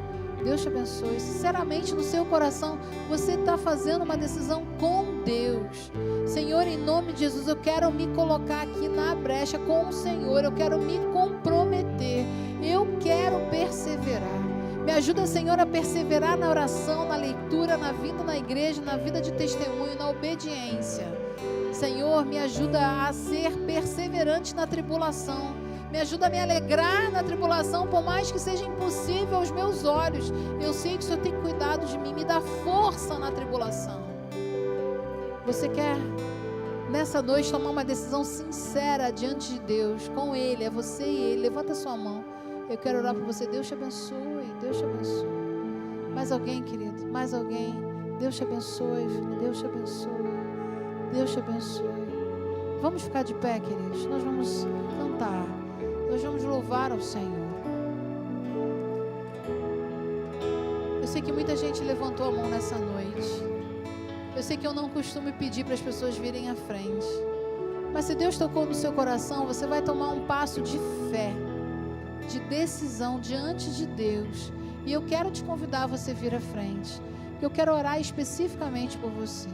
Deus te abençoe. Sinceramente no seu coração, você está fazendo uma decisão com Deus. Senhor, em nome de Jesus, eu quero me colocar aqui na brecha com o Senhor, eu quero me comprometer, eu quero perseverar. Me ajuda, Senhor, a perseverar na oração, na leitura, na vinda na igreja, na vida de testemunho, na obediência. Senhor, me ajuda a ser perseverante na tribulação. Me ajuda a me alegrar na tribulação, por mais que seja impossível aos meus olhos. Eu sei que o Senhor tem cuidado de mim, me dá força na tribulação. Você quer, nessa noite, tomar uma decisão sincera diante de Deus, com Ele, é você e Ele. Levanta a sua mão. Eu quero orar por você. Deus te abençoe, Deus te abençoe. Mais alguém, querido? Mais alguém? Deus te abençoe, filho. Deus te abençoe. Deus te abençoe. Vamos ficar de pé, queridos. Nós vamos cantar. Nós vamos louvar ao Senhor. Eu sei que muita gente levantou a mão nessa noite. Eu sei que eu não costumo pedir para as pessoas virem à frente. Mas se Deus tocou no seu coração, você vai tomar um passo de fé, de decisão diante de Deus. E eu quero te convidar a você vir à frente. Eu quero orar especificamente por você.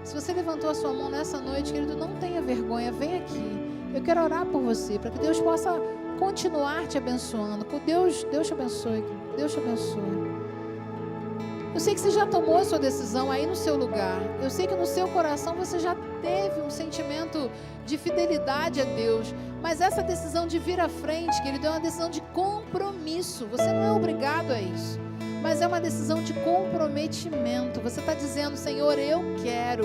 Se você levantou a sua mão nessa noite, querido, não tenha vergonha, vem aqui. Eu quero orar por você, para que Deus possa continuar te abençoando. Deus te abençoe, querido. Deus te abençoe. Eu sei que você já tomou a sua decisão aí no seu lugar. Eu sei que no seu coração você já teve um sentimento de fidelidade a Deus. Mas essa decisão de vir à frente, querido, é uma decisão de compromisso. Você não é obrigado a isso, mas é uma decisão de comprometimento. Você está dizendo: Senhor, eu quero,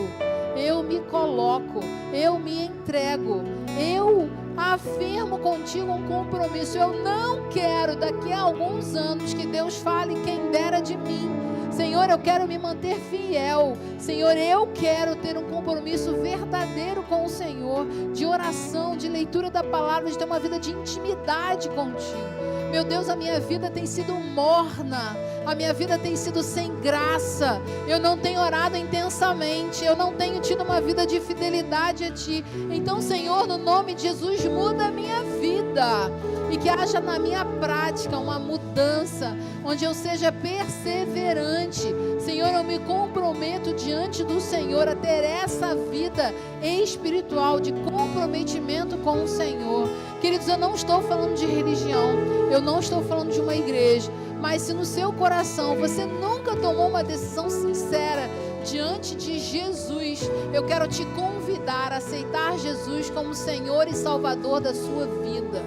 eu me coloco, eu me entrego, eu afirmo contigo um compromisso. Eu não quero daqui a alguns anos que Deus fale quem dera de mim. Senhor, eu quero me manter fiel. Senhor, eu quero ter um compromisso verdadeiro com o Senhor, de oração, de leitura da palavra, de ter uma vida de intimidade contigo. Meu Deus, a minha vida tem sido morna, a minha vida tem sido sem graça. Eu não tenho orado intensamente, eu não tenho tido uma vida de fidelidade a Ti. Então, Senhor, no nome de Jesus, muda a minha vida. E que haja na minha prática uma mudança, onde eu seja perseverante. Senhor, eu me comprometo diante do Senhor a ter essa vida espiritual de comprometimento com o Senhor. Queridos, eu não estou falando de religião, eu não estou falando de uma igreja, mas se no seu coração você nunca tomou uma decisão sincera diante de Jesus, eu quero te convidar a aceitar Jesus como Senhor e Salvador da sua vida.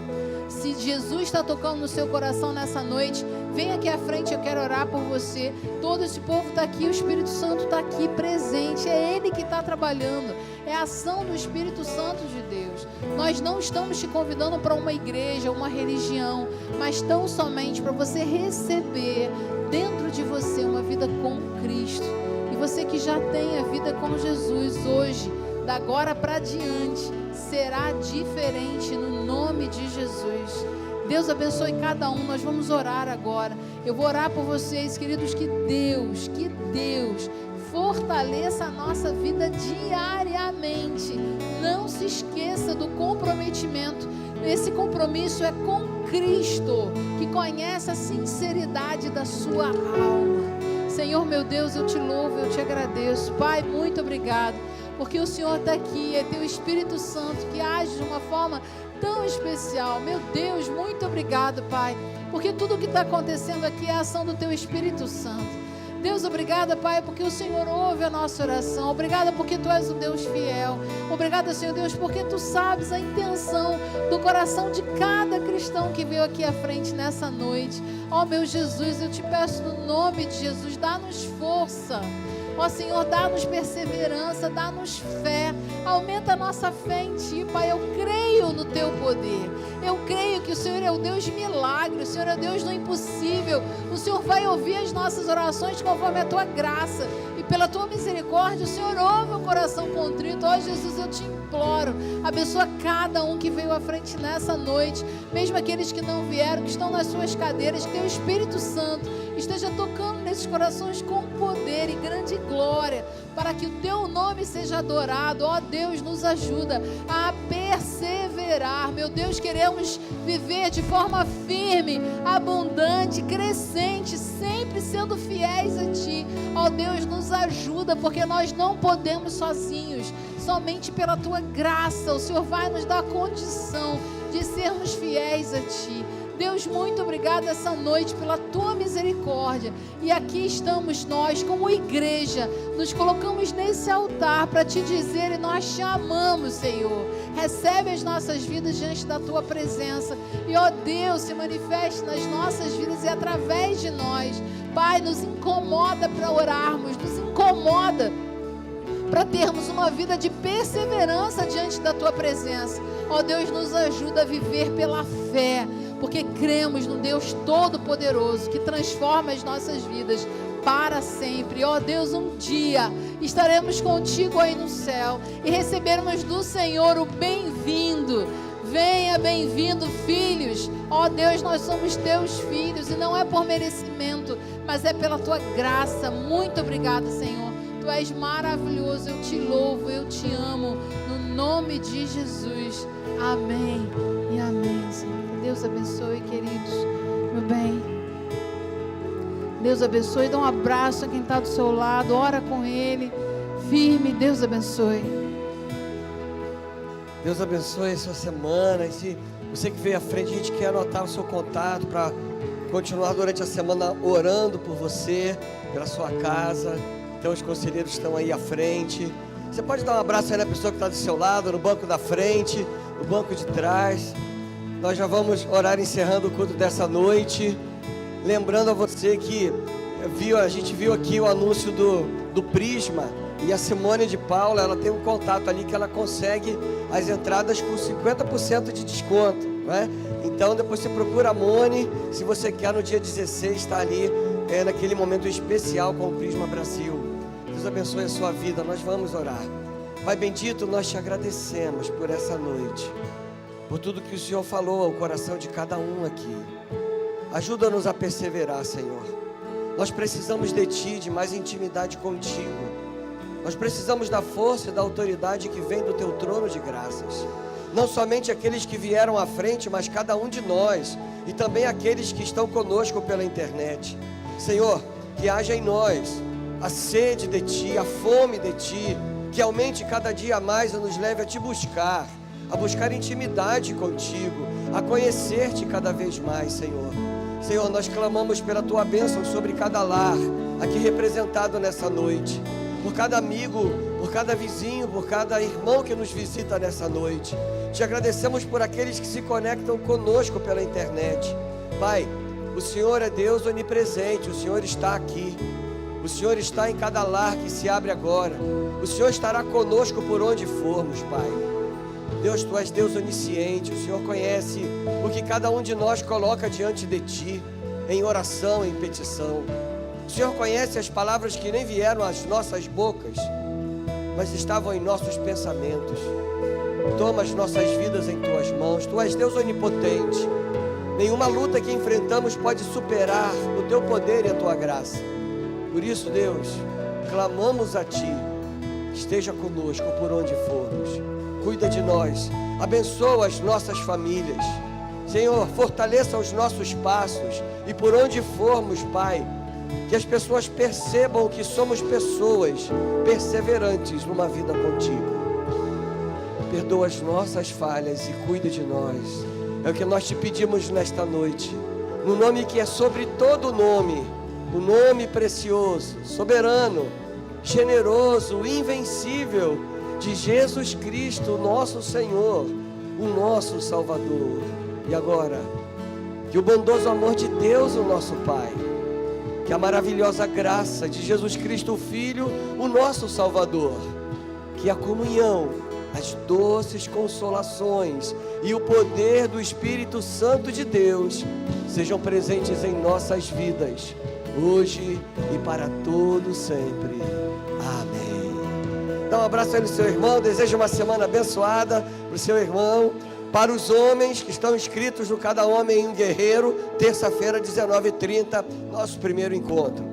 Se Jesus está tocando no seu coração nessa noite, vem aqui à frente, eu quero orar por você. Todo esse povo está aqui, o Espírito Santo está aqui presente, é Ele que está trabalhando, é a ação do Espírito Santo de Deus. Nós não estamos te convidando para uma igreja, uma religião, mas tão somente para você receber dentro de você uma vida com Cristo. E você que já tem a vida com Jesus hoje, da agora para diante, será diferente no nome de Jesus. Deus abençoe cada um. Nós vamos orar agora. Eu vou orar por vocês, queridos, que Deus fortaleça a nossa vida diariamente. Não se esqueça do comprometimento. Esse compromisso é com Cristo, que conhece a sinceridade da sua alma. Senhor meu Deus, eu te louvo, eu te agradeço. Pai, muito obrigado, porque o Senhor está aqui, é teu Espírito Santo que age de uma forma tão especial. Meu Deus, muito obrigado, Pai, porque tudo o que está acontecendo aqui é a ação do teu Espírito Santo. Deus, obrigada, Pai, porque o Senhor ouve a nossa oração. Obrigada porque Tu és o Deus fiel. Obrigada, Senhor Deus, porque Tu sabes a intenção do coração de cada cristão que veio aqui à frente nessa noite. Ó, meu Jesus, eu te peço no nome de Jesus, dá-nos força. Ó Senhor, dá-nos perseverança, dá-nos fé, aumenta a nossa fé em Ti, Pai. Eu creio no Teu poder, eu creio que o Senhor é o Deus de milagre, o Senhor é o Deus do impossível. O Senhor vai ouvir as nossas orações conforme a Tua graça, e pela Tua misericórdia o Senhor ouve o coração contrito. Ó Jesus, eu te imploro, abençoa cada um que veio à frente nessa noite, mesmo aqueles que não vieram, que estão nas suas cadeiras, que Teu Espírito Santo esteja tocando nesses corações com poder e grande glória, para que o Teu nome seja adorado. Ó Deus, nos ajuda a perseverar. Meu Deus, queremos viver de forma firme, abundante, crescente, sempre sendo fiéis a Ti. Ó Deus, nos ajuda, porque nós não podemos sozinhos, somente pela Tua graça o Senhor vai nos dar a condição de sermos fiéis a Ti. Deus, muito obrigado essa noite pela Tua misericórdia. E aqui estamos nós, como igreja, nos colocamos nesse altar para Te dizer, e nós Te amamos, Senhor. Recebe as nossas vidas diante da Tua presença. E, ó Deus, se manifeste nas nossas vidas e através de nós. Pai, nos incomoda para orarmos, nos incomoda para termos uma vida de perseverança diante da Tua presença. Ó Deus, nos ajuda a viver pela fé, porque cremos no Deus Todo-Poderoso, que transforma as nossas vidas para sempre. Ó Deus, um dia estaremos contigo aí no céu e receberemos do Senhor o bem-vindo. Venha, bem-vindo, filhos. Ó Deus, nós somos Teus filhos e não é por merecimento, mas é pela Tua graça. Muito obrigada, Senhor. Tu és maravilhoso, eu Te louvo, eu Te amo, no nome de Jesus. Amém e amém, Senhor. Deus abençoe, queridos. Meu bem, Deus abençoe. Dá um abraço a quem está do seu lado. Ora com ele. Firme. Deus abençoe. Deus abençoe a sua semana. E se você que veio à frente, a gente quer anotar o seu contato para continuar durante a semana orando por você, pela sua casa. Então os conselheiros estão aí à frente. Você pode dar um abraço aí na pessoa que está do seu lado, no banco da frente, no banco de trás. Nós já vamos orar encerrando o culto dessa noite. Lembrando a você que a gente viu aqui o anúncio do Prisma. E a Simone de Paula, ela tem um contato ali que ela consegue as entradas com 50% de desconto, né? Então depois você procura a Mone, se você quer no dia 16 estar ali, naquele momento especial com o Prisma Brasil. Deus abençoe a sua vida, nós vamos orar. Pai bendito, nós Te agradecemos por essa noite, por tudo que o Senhor falou ao coração de cada um aqui. Ajuda-nos a perseverar, Senhor. Nós precisamos de Ti, de mais intimidade contigo. Nós precisamos da força e da autoridade que vem do Teu trono de graças. Não somente aqueles que vieram à frente, mas cada um de nós. E também aqueles que estão conosco pela internet. Senhor, que haja em nós a sede de Ti, a fome de Ti. Que aumente cada dia mais e nos leve a Te buscar. A buscar intimidade contigo. A conhecer-Te cada vez mais, Senhor. Senhor, nós clamamos pela Tua bênção sobre cada lar aqui representado nessa noite. por cada amigo, por cada vizinho, por cada irmão que nos visita nessa noite. Te agradecemos por aqueles que se conectam conosco pela internet. Pai, o Senhor é Deus onipresente, o Senhor está aqui. O Senhor está em cada lar que se abre agora. O Senhor estará conosco por onde formos, Pai. Deus, Tu és Deus onisciente, o Senhor conhece o que cada um de nós coloca diante de Ti, em oração, em petição. O Senhor conhece as palavras que nem vieram às nossas bocas, mas estavam em nossos pensamentos. Toma as nossas vidas em Tuas mãos. Tu és Deus onipotente. Nenhuma luta que enfrentamos pode superar o Teu poder e a Tua graça. Por isso, Deus, clamamos a Ti, esteja conosco por onde formos. Cuida de nós, abençoa as nossas famílias. Senhor, fortaleça os nossos passos e por onde formos, Pai, que as pessoas percebam que somos pessoas perseverantes numa vida contigo. Perdoa as nossas falhas e cuida de nós. É o que nós te pedimos nesta noite, no nome que é sobre todo nome, o nome precioso, soberano, generoso, invencível de Jesus Cristo, nosso Senhor, o nosso Salvador. E agora, que o bondoso amor de Deus, o nosso Pai, que a maravilhosa graça de Jesus Cristo, o Filho, o nosso Salvador, que a comunhão, as doces consolações e o poder do Espírito Santo de Deus sejam presentes em nossas vidas, hoje e para todo sempre. Amém. Dá um abraço aí no seu irmão, desejo uma semana abençoada para o seu irmão. Para os homens que estão inscritos no Cada Homem um Guerreiro, terça-feira, 19h30, nosso primeiro encontro.